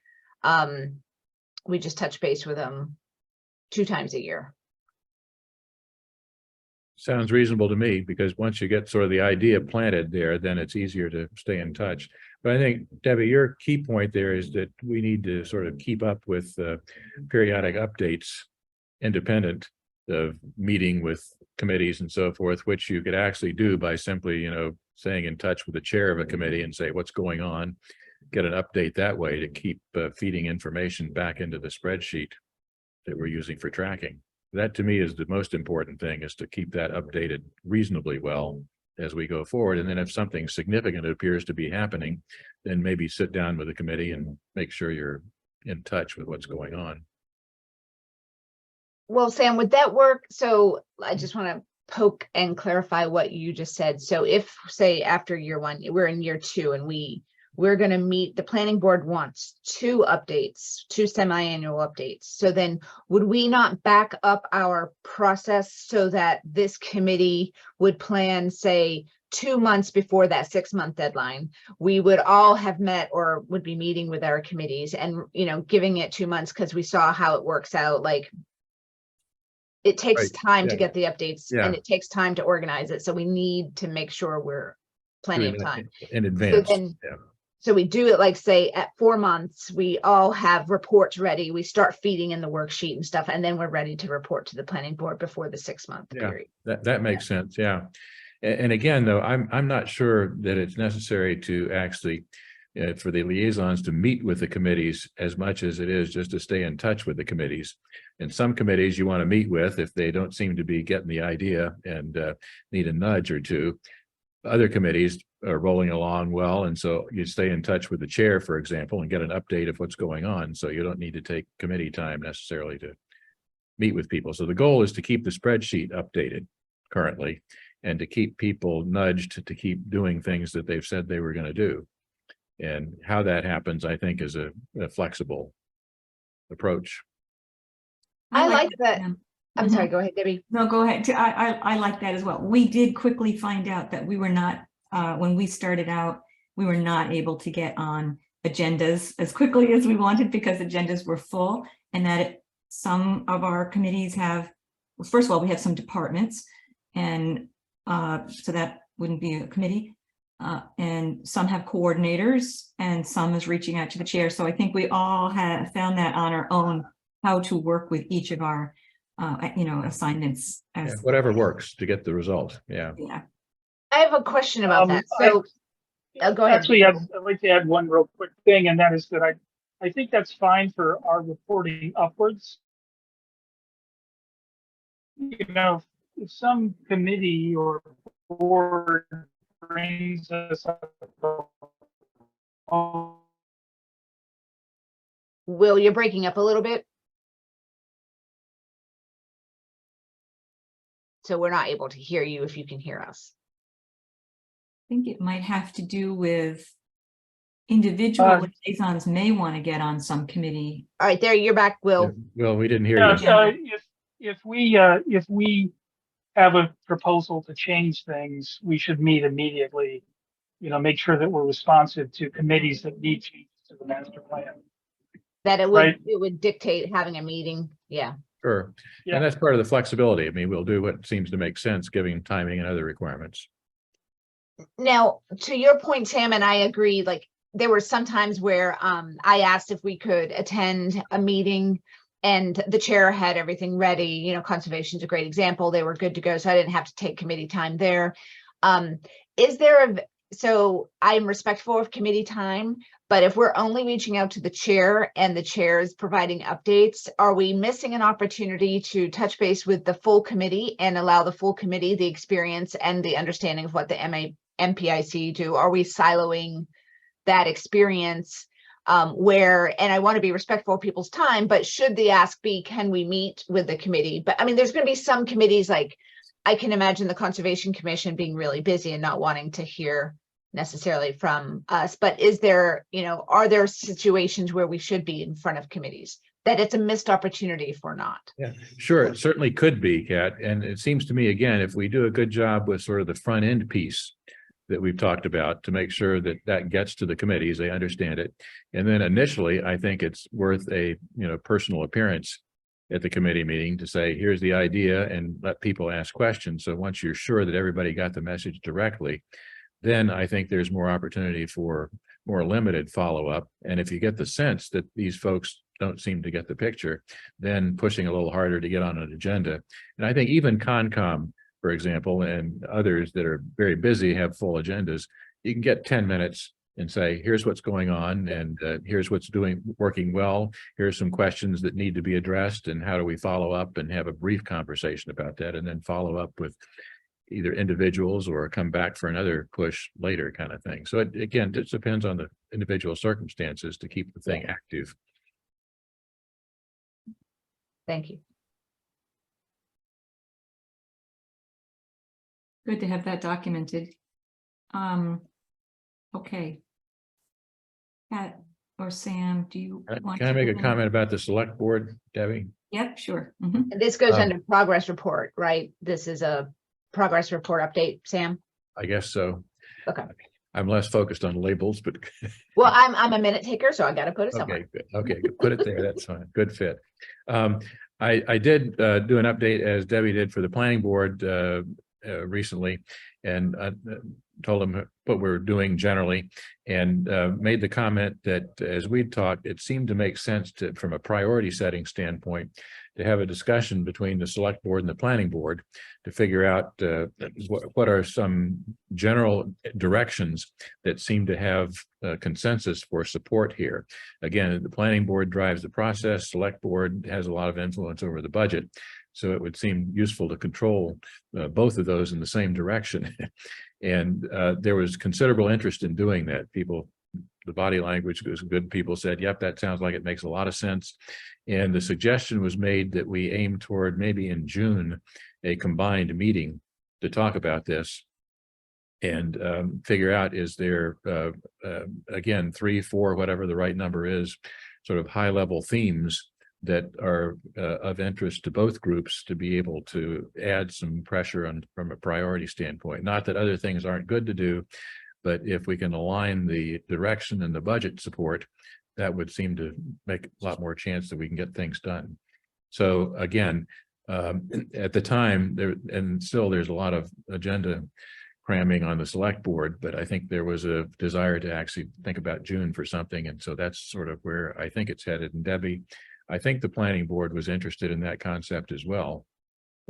Speaker 1: we just touch base with them 2 times a year.
Speaker 5: Sounds reasonable to me, because once you get sort of the idea planted there, then it's easier to stay in touch. But I think, Debbie, your key point there is that we need to sort of keep up with periodic updates, independent of meeting with committees and so forth, which you could actually do by simply, staying in touch with the chair of a committee and say, what's going on? Get an update that way to keep feeding information back into the spreadsheet that we're using for tracking. That to me is the most important thing, is to keep that updated reasonably well as we go forward. And then if something significant appears to be happening, then maybe sit down with the committee and make sure you're in touch with what's going on.
Speaker 1: Well, Sam, would that work? So I just want to poke and clarify what you just said. So if, say, after year one, we're in year two, and we're going to meet, the planning board wants 2 updates, 2 semi-annual updates. So then would we not back up our process so that this committee would plan, say, 2 months before that 6-month deadline? We would all have met or would be meeting with our committees and, giving it 2 months, because we saw how it works out. Like, it takes time to get the updates and it takes time to organize it. So we need to make sure we're plenty of time
Speaker 5: in advance.
Speaker 1: So we do it, like, say, at 4 months, we all have reports ready. We start feeding in the worksheet and stuff, and then we're ready to report to the planning board before the 6-month period.
Speaker 5: That makes sense. Yeah. And again, though, I'm not sure that it's necessary to actually for the liaisons to meet with the committees as much as it is just to stay in touch with the committees. And some committees you want to meet with if they don't seem to be getting the idea and need a nudge or two. Other committees are rolling along well, and so you stay in touch with the chair, for example, and get an update of what's going on. So you don't need to take committee time necessarily to meet with people. So the goal is to keep the spreadsheet updated currently, and to keep people nudged to keep doing things that they've said they were going to do. And how that happens, I think, is a flexible approach.
Speaker 1: I like that. I'm sorry, go ahead, Debbie.
Speaker 3: No, go ahead. I like that as well. We did quickly find out that we were not, when we started out, we were not able to get on agendas as quickly as we wanted because agendas were full, and that some of our committees have, well, first of all, we have some departments, and so that wouldn't be a committee, and some have coordinators, and some is reaching out to the chair. So I think we all have found that on our own, how to work with each of our assignments as
Speaker 5: Whatever works to get the result. Yeah.
Speaker 1: I have a question about that. So go ahead.
Speaker 2: Actually, I'd like to add one real quick thing, and that is that I think that's fine for our reporting upwards. If some committee or board brings us up,
Speaker 1: Will, you're breaking up a little bit. So we're not able to hear you if you can hear us.
Speaker 3: I think it might have to do with individual liaisons may want to get on some committee.
Speaker 1: All right, there, you're back, Will.
Speaker 5: Well, we didn't hear
Speaker 2: Yeah,
Speaker 5: you.
Speaker 2: if we have a proposal to change things, we should meet immediately. Make sure that we're responsive to committees that need changes to the master plan.
Speaker 1: That it
Speaker 2: Right.
Speaker 1: would dictate having a meeting. Yeah.
Speaker 5: Sure.
Speaker 2: Yeah.
Speaker 5: And that's part of the flexibility. I mean, we'll do what seems to make sense, given timing and other requirements.
Speaker 1: Now, to your point, Sam, and I agree, like there were some times where I asked if we could attend a meeting and the chair had everything ready. Conservation's a great example. They were good to go, so I didn't have to take committee time there. So I'm respectful of committee time, but if we're only reaching out to the chair and the chair is providing updates, are we missing an opportunity to touch base with the full committee and allow the full committee the experience and the understanding of what the MPIC do? Are we siloing that experience and I want to be respectful of people's time, but should the ask be, can we meet with the committee? But I mean, there's going to be some committees, like I can imagine the Conservation Commission being really busy and not wanting to hear necessarily from us, but are there situations where we should be in front of committees that it's a missed opportunity if we're not?
Speaker 5: Yeah, sure. It certainly could be, Kat. And it seems to me, again, if we do a good job with sort of the front end piece that we've talked about to make sure that that gets to the committees, they understand it. And then initially, I think it's worth a, personal appearance at the committee meeting to say, here's the idea, and let people ask questions. So once you're sure that everybody got the message directly, then I think there's more opportunity for more limited follow-up. And if you get the sense that these folks don't seem to get the picture, then pushing a little harder to get on an agenda. And I think even Concom, for example, and others that are very busy have full agendas, you can get 10 minutes and say, here's what's going on, and here's what's working well. Here's some questions that need to be addressed, and how do we follow up, and have a brief conversation about that, and then follow up with either individuals or come back for another push later, kind of thing. So it just depends on the individual circumstances to keep the thing active.
Speaker 1: Thank you.
Speaker 3: Good to have that documented. Okay. Pat or Sam, do you want
Speaker 5: Can I
Speaker 3: to
Speaker 5: make a
Speaker 3: go in?
Speaker 5: comment about the select board, Debbie?
Speaker 3: Yep, sure. Mhm.
Speaker 1: And this goes
Speaker 5: Um,
Speaker 1: under progress report, right? This is a progress report update, Sam.
Speaker 5: I guess so.
Speaker 1: Okay.
Speaker 5: I'm less focused on labels, but
Speaker 1: Well, I'm a minute taker, so I got to put it somewhere.
Speaker 5: okay, good. Okay, good. Put it there. That's fine. Good fit. I did do an update, as Debbie did, for the planning board recently, and told them what we're doing generally, and made the comment that as we talked, it seemed to make sense from a priority setting standpoint, to have a discussion between the select board and the planning board to figure out what are some general directions that seem to have consensus for support here. Again, the planning board drives the process, select board has a lot of influence over the budget. So it would seem useful to control both of those in the same direction. And there was considerable interest in doing that. The body language was good. People said, yep, that sounds like it makes a lot of sense. And the suggestion was made that we aim toward maybe in June, a combined meeting to talk about this and figure out, is there, again, 3, 4, whatever the right number is, sort of high level themes that are of interest to both groups to be able to add some pressure on from a priority standpoint. Not that other things aren't good to do, but if we can align the direction and the budget support, that would seem to make a lot more chance that we can get things done. So again, at the time there, and still there's a lot of agenda cramming on the select board, but I think there was a desire to actually think about June for something. And so that's sort of where I think it's headed. And Debbie, I think the planning board was interested in that concept as well,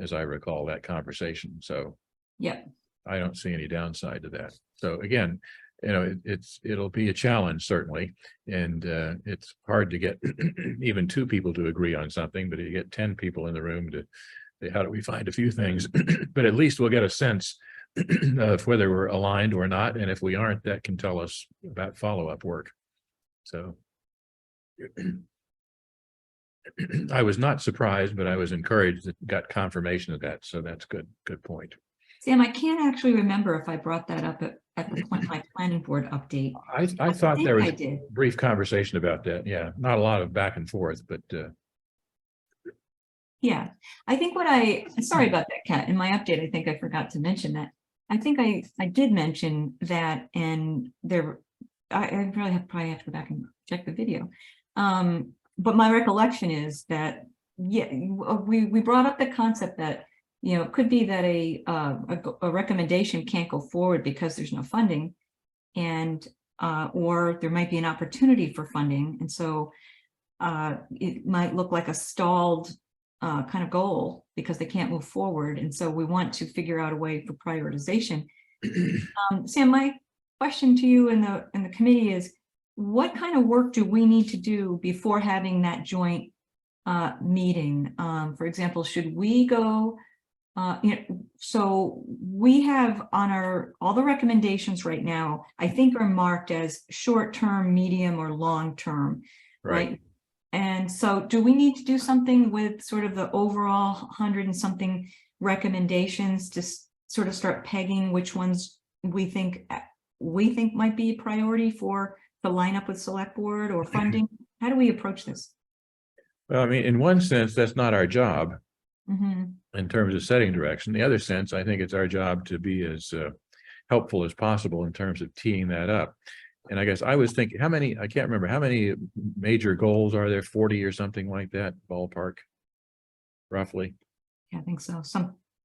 Speaker 5: as I recall that conversation. So
Speaker 3: Yep.
Speaker 5: I don't see any downside to that. So again, it'll be a challenge, certainly. And it's hard to get even 2 people to agree on something, but you get 10 people in the room to say, how do we find a few things? But at least we'll get a sense of whether we're aligned or not. And if we aren't, that can tell us about follow-up work. So I was not surprised, but I was encouraged that got confirmation of that. So that's good. Good point.
Speaker 3: Sam, I can't actually remember if I brought that up at my planning board update.
Speaker 5: I thought there was
Speaker 3: I did.
Speaker 5: brief conversation about that. Yeah, not a lot of back and forth, but
Speaker 3: Yeah, I think sorry about that, Kat. In my update, I think I forgot to mention that. I think I did mention that, and I probably have to go back and check the video. But my recollection is that, yeah, we brought up the concept that, you know, it could be that a recommendation can't go forward because there's no funding, and or there might be an opportunity for funding, and so it might look like a stalled kind of goal because they can't move forward, and so we want to figure out a way for prioritization. Sam, my question to you and the committee is, what kind of work do we need to do before having that joint meeting? For example, should we go? So we have on all the recommendations right now, I think, are marked as short-term, medium, or long-term, right? And so do we need to do something with sort of the overall 100 and something recommendations to sort of start pegging which ones we think might be a priority for the lineup with select board or funding? How do we approach this?
Speaker 5: well, I mean, in one sense, that's not our job
Speaker 3: Mm-hmm.
Speaker 5: in terms of setting direction. The other sense, I think it's our job to be as helpful as possible in terms of teeing that up. And I guess I was thinking, I can't remember, how many major goals are there? 40 or something like that, ballpark, roughly?
Speaker 3: Yeah, I think so.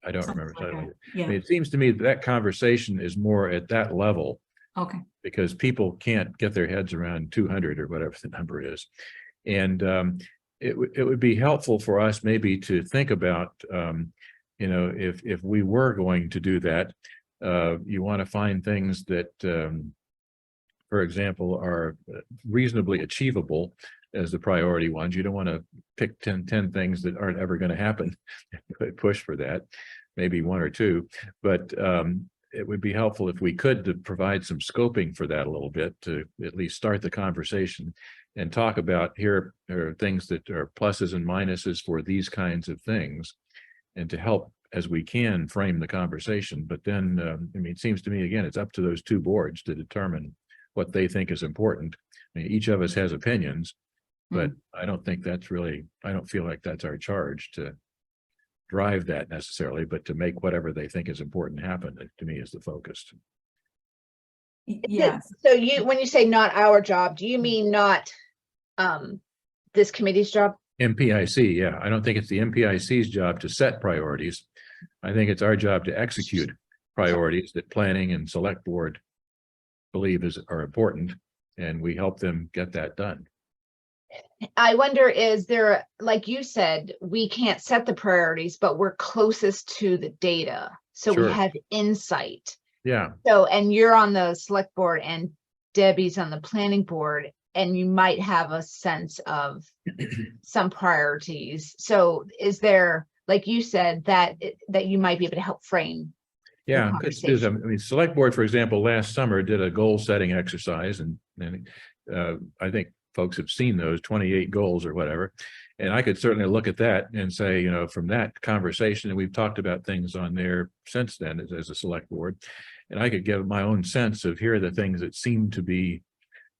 Speaker 5: I don't
Speaker 3: Something
Speaker 5: remember.
Speaker 3: like
Speaker 5: Totally.
Speaker 3: that. Yeah.
Speaker 5: I mean, it seems to me that conversation is more at that level
Speaker 3: Okay.
Speaker 5: because people can't get their heads around 200 or whatever the number is. And it would be helpful for us maybe to think about, you know, if we were going to do that, you want to find things that, for example, are reasonably achievable as the priority ones. You don't want to pick 10 things that aren't ever going to happen, push for that, maybe one or two, but it would be helpful if we could to provide some scoping for that a little bit, to at least start the conversation and talk about, here are things that are pluses and minuses for these kinds of things, and to help as we can frame the conversation. But then, I mean, it seems to me, again, it's up to those two boards to determine what they think is important. I mean, each of us has opinions, but I don't think that's really, I don't feel like that's our charge to drive that necessarily, but to make whatever they think is important happen, to me, is the focus.
Speaker 3: Yes.
Speaker 1: So when you say not our job, do you mean not this committee's job?
Speaker 5: MPIC, yeah. I don't think it's the MPIC's job to set priorities. I think it's our job to execute priorities that planning and select board believe are important, and we help them get that done.
Speaker 1: I wonder, is there, like you said, we can't set the priorities, but we're closest to the data, so
Speaker 5: Sure.
Speaker 1: we have insight.
Speaker 5: Yeah,
Speaker 1: So, and you're on the select board and Debbie's on the planning board, and you might have a sense of some priorities. So is there, like you said, that you might be able to help frame?
Speaker 5: yeah. I mean, select board, for example, last summer did a goal setting exercise, and I think folks have seen those 28 goals or whatever. And I could certainly look at that and say, you know, from that conversation, and we've talked about things on there since then as a select board, and I could give my own sense of, here are the things that seem to be,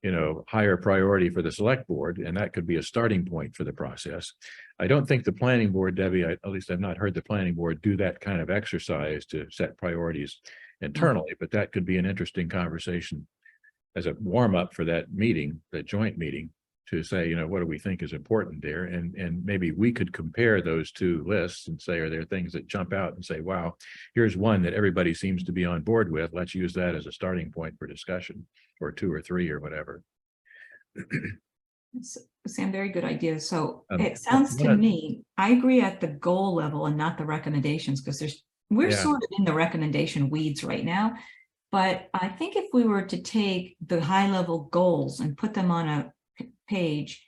Speaker 5: you know, higher priority for the select board, and that could be a starting point for the process. I don't think the planning board, Debbie, at least I've not heard the planning board do that kind of exercise to set priorities internally, but that could be an interesting conversation as a warm up for that meeting, that joint meeting, to say, you know, what do we think is important there? And maybe we could compare those two lists and say, are there things that jump out and say, wow, here's one that everybody seems to be on board with. Let's use that as a starting point for discussion, or two or three or whatever.
Speaker 3: Sam, very good idea. So
Speaker 5: Um,
Speaker 3: it sounds to
Speaker 5: what I-
Speaker 3: me, I agree at the goal level and not the recommendations, because we're
Speaker 5: Yeah.
Speaker 3: sort of in the recommendation weeds right now. But I think if we were to take the high level goals and put them on a page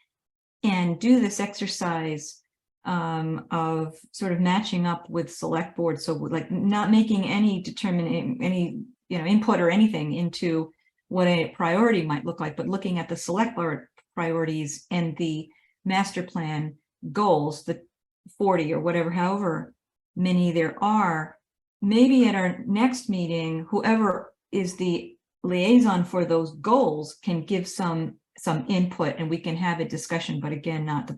Speaker 3: and do this exercise of sort of matching up with select board, so like not making any input or anything into what a priority might look like, but looking at the select board priorities and the master plan goals, the 40 or whatever, however many there are, maybe at our next meeting, whoever is the liaison for those goals can give some input and we can have a discussion, but again, not the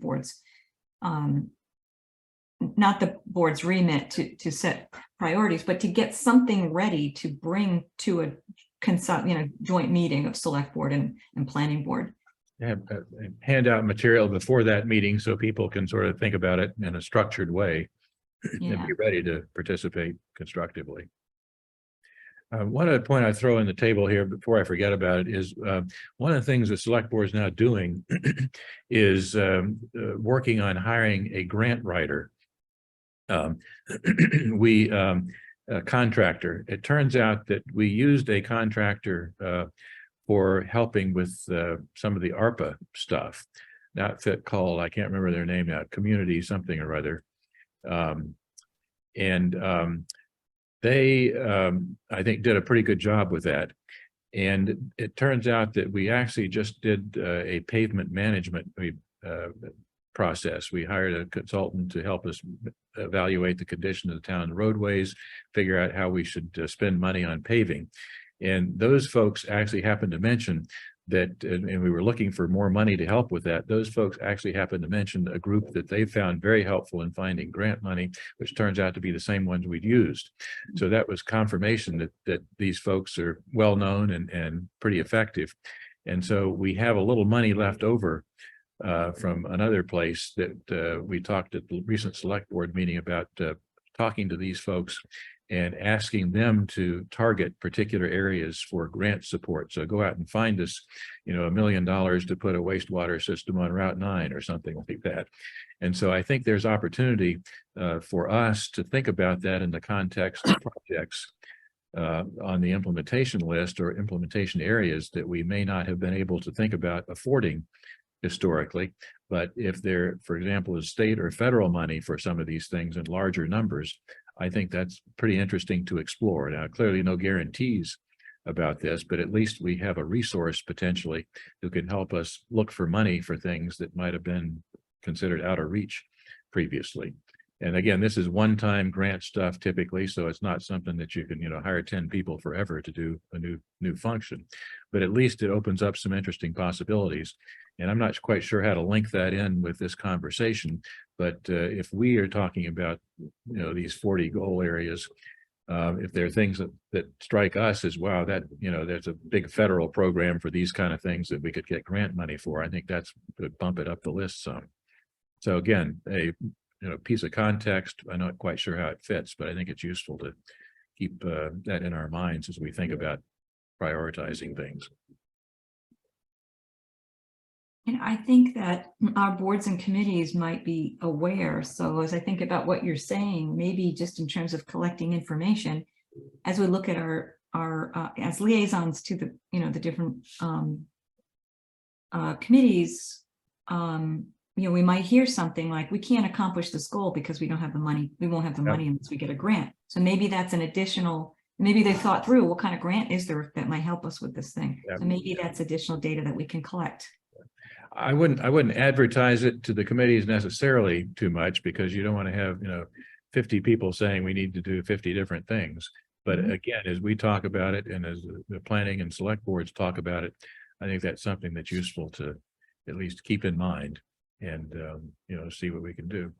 Speaker 3: board's remit to set priorities, but to get something ready to bring to a joint meeting of select board and planning board.
Speaker 5: Hand out material before that meeting so people can sort of think about it in a structured way
Speaker 3: Yeah.
Speaker 5: and be ready to participate constructively. One other point I throw on the table here before I forget about it is one of the things the select board is now doing is working on hiring a grant writer. A contractor. It turns out that we used a contractor for helping with some of the ARPA stuff. An outfit called, I can't remember their name now, Community something or other. They, I think, did a pretty good job with that. And it turns out that we actually just did a pavement management process. We hired a consultant to help us evaluate the condition of the town roadways, figure out how we should spend money on paving. And those folks actually happened to mention that, and we were looking for more money to help with that. Those folks actually happened to mention a group that they found very helpful in finding grant money, which turns out to be the same ones we'd used. So that was confirmation that these folks are well-known and pretty effective. And so we have a little money left over from another place that we talked at the recent select board meeting about talking to these folks and asking them to target particular areas for grant support. So go out and find us, $1 million to put a wastewater system on Route 9 or something like that. And so I think there's opportunity for us to think about that in the context of projects on the implementation list or implementation areas that we may not have been able to think about affording historically. But if there, for example, is state or federal money for some of these things in larger numbers, I think that's pretty interesting to explore. Now, clearly no guarantees about this, but at least we have a resource potentially who can help us look for money for things that might have been considered out of reach previously. And again, this is one-time grant stuff typically, so it's not something that you can, hire 10 people forever to do a new function. But at least it opens up some interesting possibilities. And I'm not quite sure how to link that in with this conversation, but if we are talking about, these 40 goal areas, if there are things that strike us as, wow, that, there's a big federal program for these kind of things that we could get grant money for, I think that's would bump it up the list some. So again, a piece of context, I'm not quite sure how it fits, but I think it's useful to keep that in our minds as we think about prioritizing things.
Speaker 3: And I think that our boards and committees might be aware. So as I think about what you're saying, maybe just in terms of collecting information, as we look at our as liaisons to the, the different committees, we might hear something like, we can't accomplish this goal because we don't have the money. We won't have the money unless we get a grant. So maybe that's an additional, maybe they thought through what kind of grant is there that might help us with this thing. So maybe that's additional data that we can collect.
Speaker 5: I wouldn't advertise it to the committees necessarily too much, because you don't want to have, 50 people saying we need to do 50 different things. But again, as we talk about it and as the planning and select boards talk about it, I think that's something that's useful to at least keep in mind and, see what we can do.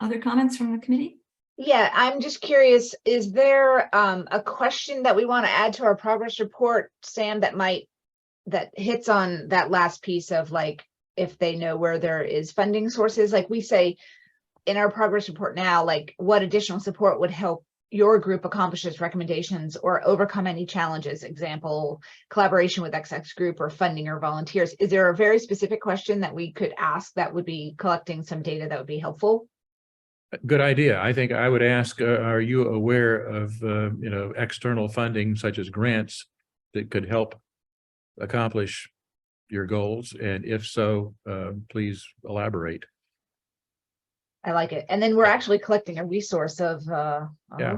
Speaker 3: Other comments from the committee?
Speaker 1: Yeah, I'm just curious, is there a question that we want to add to our progress report, Sam, that hits on that last piece of, like, if they know where there is funding sources? Like we say in our progress report now, like, what additional support would help your group accomplish its recommendations or overcome any challenges? Example, collaboration with XX group or funding or volunteers. Is there a very specific question that we could ask that would be collecting some data that would be helpful?
Speaker 5: Good idea. I think I would ask, are you aware of, external funding such as grants that could help accomplish your goals? And if so, please elaborate.
Speaker 1: I like it. And then we're actually collecting a resource of
Speaker 5: Yeah.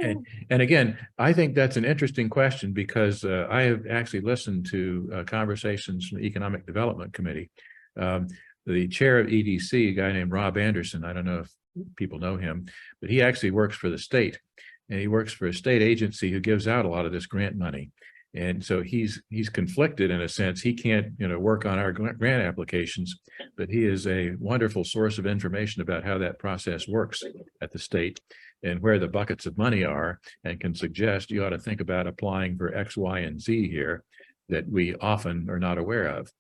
Speaker 5: And again, I think that's an interesting question, because I have actually listened to conversations from the Economic Development Committee. The chair of EDC, a guy named Rob Anderson, I don't know if people know him, but he actually works for the state. And he works for a state agency who gives out a lot of this grant money. And so he's conflicted in a sense. He can't, work on our grant applications, but he is a wonderful source of information about how that process works at the state and where the buckets of money are, and can suggest you ought to think about applying for X, Y, and Z here that we often are not aware of.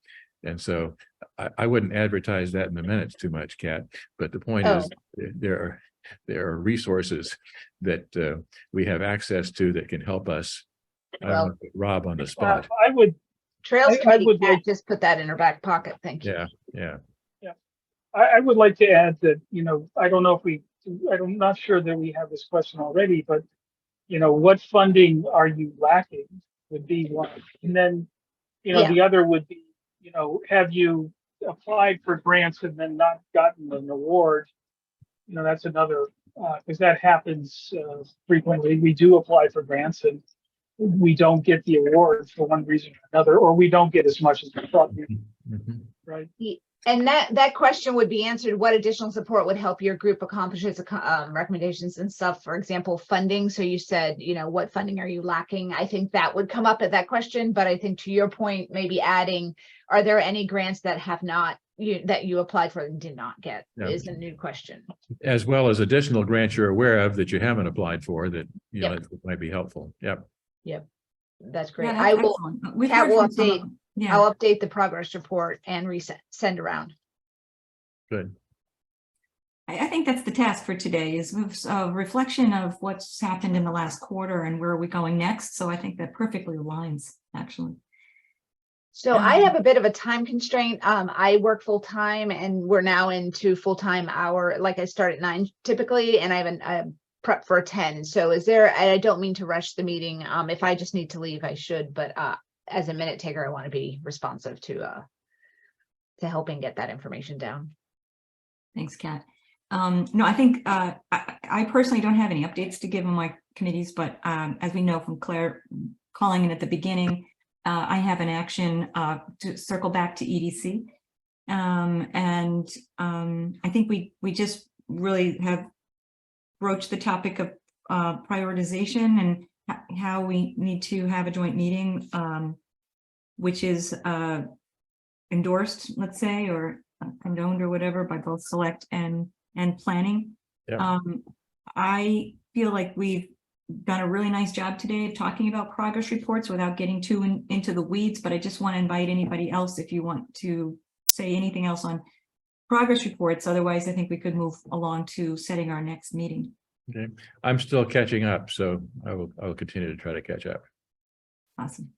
Speaker 5: And so I wouldn't advertise that in the minutes too much, Kat, but the point is there are resources that we have access to that can help us. I don't want to put Rob on the spot.
Speaker 2: I would,
Speaker 1: Trails
Speaker 2: I
Speaker 1: Committee,
Speaker 2: would
Speaker 1: Kat,
Speaker 2: like-
Speaker 1: just put that in her back pocket. Thank you.
Speaker 5: Yeah.
Speaker 2: I would like to add that, I don't know if I'm not sure that we have this question already, but, what funding are you lacking would be one. And then,
Speaker 1: Yeah.
Speaker 2: the other would be, have you applied for grants and then not gotten an award? That's another, because that happens frequently. We do apply for grants and we don't get the award for one reason or another, or we don't get as much as we thought,
Speaker 5: Mhm.
Speaker 2: right?
Speaker 1: And that question would be answered, what additional support would help your group accomplish its recommendations and stuff, for example, funding. So you said, what funding are you lacking? I think that would come up at that question, but I think to your point, maybe adding, are there any grants that have not, that you applied for and did not get
Speaker 5: Yeah.
Speaker 1: is a new question.
Speaker 5: As well as additional grants you're aware of that you haven't applied for that,
Speaker 1: Yep.
Speaker 5: that might be helpful. Yep.
Speaker 1: That's great.
Speaker 3: Yeah,
Speaker 1: I
Speaker 3: that's
Speaker 1: will,
Speaker 3: excellent. We've
Speaker 1: Kat
Speaker 3: heard
Speaker 1: will
Speaker 3: from some of
Speaker 1: update-
Speaker 3: them. Yeah.
Speaker 1: I'll update the progress report and send around.
Speaker 5: Good.
Speaker 3: I think that's the task for today, is a reflection of what's happened in the last quarter and where are we going next. So I think that perfectly aligns, actually.
Speaker 1: So I have a bit of a time constraint. I work full time and we're now into full-time hour. Like I start at 9 typically, and I have a prep for 10. So I don't mean to rush the meeting. If I just need to leave, I should, but as a minute taker, I want to be responsive to helping get that information down.
Speaker 3: Thanks, Kat. No, I think I personally don't have any updates to give on my committees, but as we know from Claire calling in at the beginning, I have an action to circle back to EDC. And I think we just really have broached the topic of prioritization and how we need to have a joint meeting, which is endorsed, let's say, or condoned or whatever by both select and planning.
Speaker 5: Yeah.
Speaker 3: I feel like we've done a really nice job today of talking about progress reports without getting too into the weeds, but I just want to invite anybody else if you want to say anything else on progress reports. Otherwise, I think we could move along to setting our next meeting.
Speaker 5: Okay. I'm still catching up, so I will continue to try to catch up.
Speaker 3: Awesome.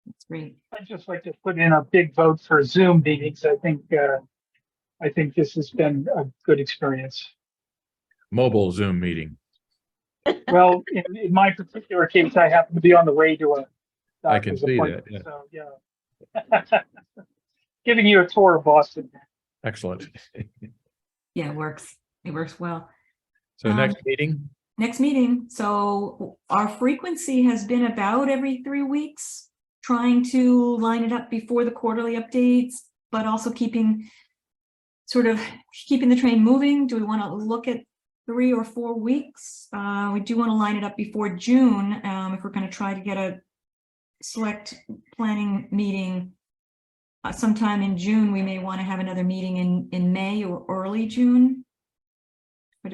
Speaker 3: That's great.
Speaker 2: I'd just like to put in a big vote for Zoom meetings. I think this has been a good experience.
Speaker 5: Mobile Zoom meeting.
Speaker 2: Well, in my particular case, I happen to be on the way to a
Speaker 5: I can
Speaker 2: doctor's
Speaker 5: see that,
Speaker 2: appointment, so yeah. Giving you a tour of Boston.
Speaker 5: Excellent.
Speaker 3: Yeah, it works. It works well.
Speaker 5: So next meeting,
Speaker 3: Next meeting. So our frequency has been about every 3 weeks, trying to line it up before the quarterly updates, but also keeping the train moving. Do we want to look at 3 or 4 weeks? We do want to line it up before June if we're going to try to get a select planning meeting sometime in June. We may want to have another meeting in May or early June.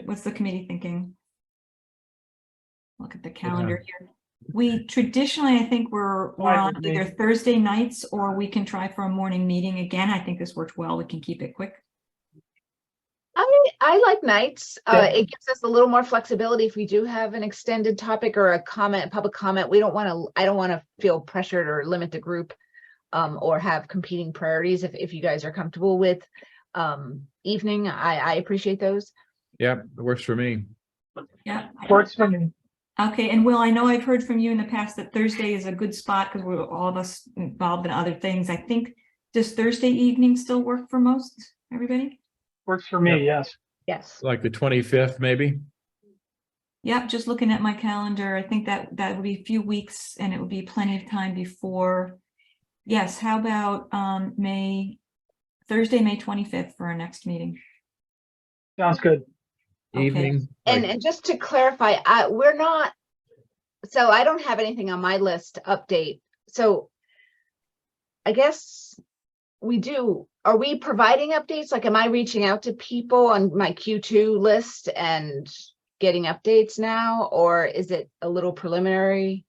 Speaker 3: What's the committee thinking? Look at the calendar here. We traditionally, I think we're on either Thursday nights, or we can try for a morning meeting. Again, I think this works well. We can keep it quick.
Speaker 1: I like nights.
Speaker 2: Yeah.
Speaker 1: It gives us a little more flexibility if we do have an extended topic or a public comment. I don't want to feel pressured or limit the group or have competing priorities. If you guys are comfortable with evening, I appreciate those.
Speaker 5: yeah, it works for me.
Speaker 3: Yeah.
Speaker 2: Works for me.
Speaker 3: Okay, and Will, I know I've heard from you in the past that Thursday is a good spot because we're all of us involved in other things. I think, does Thursday evening still work for most everybody?
Speaker 2: Works for me, yes.
Speaker 1: Yes.
Speaker 5: Like the 25th, maybe?
Speaker 3: Yep, just looking at my calendar, I think that would be a few weeks and it would be plenty of time before. Yes, how about May Thursday, May 25th for our next meeting.
Speaker 2: Sounds good.
Speaker 3: Okay.
Speaker 5: Evening.
Speaker 1: And,
Speaker 5: like-
Speaker 1: and just to clarify, we're not, so I don't have anything on my list to update. So I guess we do, are we providing updates? Like, am I reaching out to people on my Q2 list and getting updates now? Or is it a little preliminary?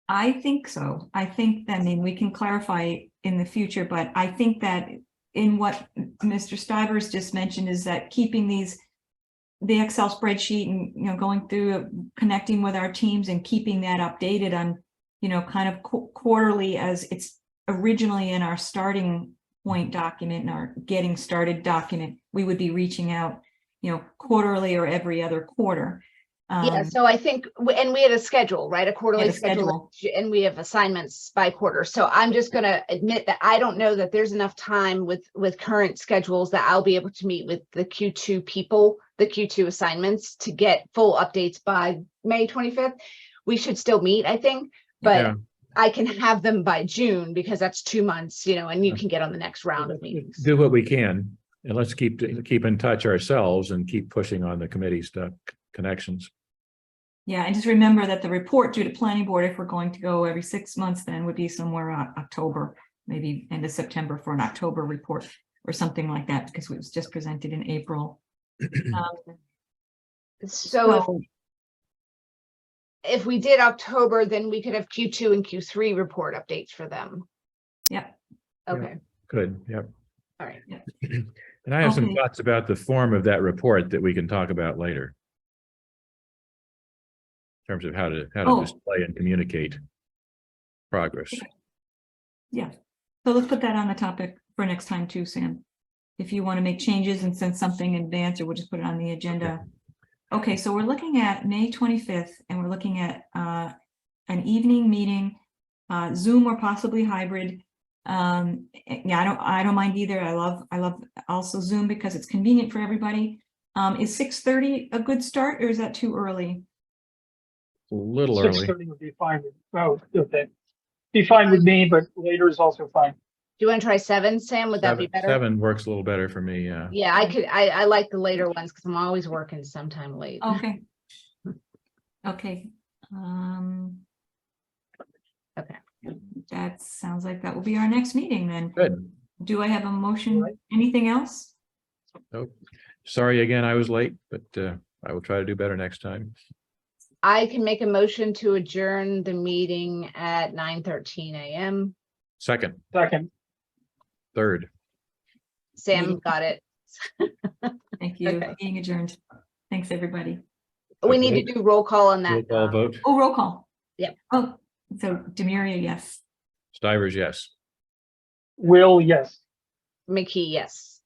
Speaker 3: I think so. I think, I mean, we can clarify in the future, but I think that in what Mr. Stivers just mentioned is that keeping the Excel spreadsheet and, you know, going through, connecting with our teams and keeping that updated on, you know, kind of quarterly as it's originally in our starting point document and our getting started document, we would be reaching out, you know, quarterly or every other quarter.
Speaker 1: Yeah, so I think, and we had a schedule, right? A quarterly
Speaker 3: a
Speaker 1: schedule, and we have assignments by quarter. So I'm just gonna admit that I don't know that there's enough time with current schedules that I'll be able to meet with the Q2 people, the Q2 assignments, to get full updates by May 25th. We should still meet, I think, but
Speaker 5: Yeah.
Speaker 1: I can have them by June because that's 2 months, you know, and you can get on the next round of meetings.
Speaker 5: Do what we can, and let's keep in touch ourselves and keep pushing on the committee stuff, connections.
Speaker 3: Yeah, and just remember that the report due to planning board, if we're going to go every 6 months, then would be somewhere October, maybe end of September for an October report or something like that, because it was just presented in April.
Speaker 1: So if we did October, then we could have Q2 and Q3 report updates for them.
Speaker 3: Yep.
Speaker 1: Okay,
Speaker 5: Good, yep.
Speaker 1: all right.
Speaker 5: And I have some
Speaker 3: Okay.
Speaker 5: thoughts about the form of that report that we can talk about later. In terms of how to
Speaker 3: Oh.
Speaker 5: display and communicate progress.
Speaker 3: Yeah, so let's put that on the topic for next time too, Sam. If you want to make changes and send something in advance, or we'll just put it on the agenda. Okay, so we're looking at May 25th, and we're looking at an evening meeting, Zoom or possibly hybrid. Yeah, I don't mind either. I love also Zoom because it's convenient for everybody. Is 6:30 a good start, or is that too early?
Speaker 5: A little early.
Speaker 2: 6:30 would be fine. Okay. Be fine with me, but later is also fine.
Speaker 1: Do you want to try 7, Sam? Would that be better?
Speaker 5: 7 works a little better for me, yeah.
Speaker 1: Yeah, I like the later ones because I'm always working sometime late.
Speaker 3: Okay. Okay.
Speaker 1: Okay.
Speaker 3: That sounds like that will be our next meeting then.
Speaker 5: Good.
Speaker 3: Do I have a motion?
Speaker 2: Right.
Speaker 3: Anything else?
Speaker 5: Nope. Sorry again, I was late, but I will try to do better next time.
Speaker 1: I can make a motion to adjourn the meeting at 9:13 a.m.
Speaker 5: Second,
Speaker 2: Second,
Speaker 5: third.
Speaker 1: Sam got it.
Speaker 3: Thank you.
Speaker 1: Okay.
Speaker 3: Being adjourned. Thanks, everybody.
Speaker 1: We need to do roll call on
Speaker 5: Roll
Speaker 1: that.
Speaker 5: call vote.
Speaker 3: Oh, roll call.
Speaker 1: Yep.
Speaker 3: Oh, so Demiria, yes.
Speaker 5: Stivers, yes.
Speaker 2: Will, yes.
Speaker 1: McKee, yes.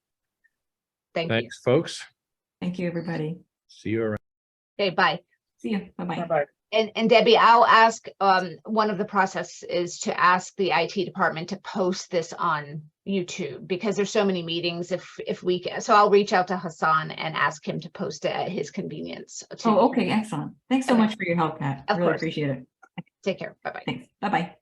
Speaker 1: Thank you.
Speaker 5: Thanks, folks.
Speaker 3: Thank you, everybody.
Speaker 5: See you around.
Speaker 1: Okay, bye.
Speaker 3: See you. Bye-bye.
Speaker 2: Bye-bye.
Speaker 1: And Debbie, I'll ask, one of the process is to ask the IT department to post this on YouTube because there's so many meetings if we can. So I'll reach out to Hassan and ask him to post it at his convenience. too.
Speaker 3: Oh, okay, excellent. Thanks so
Speaker 1: Okay.
Speaker 3: much for your help, Pat.
Speaker 1: Of
Speaker 3: Really
Speaker 1: course.
Speaker 3: appreciate it.
Speaker 1: Take care. Bye-bye.
Speaker 3: Thanks. Bye-bye.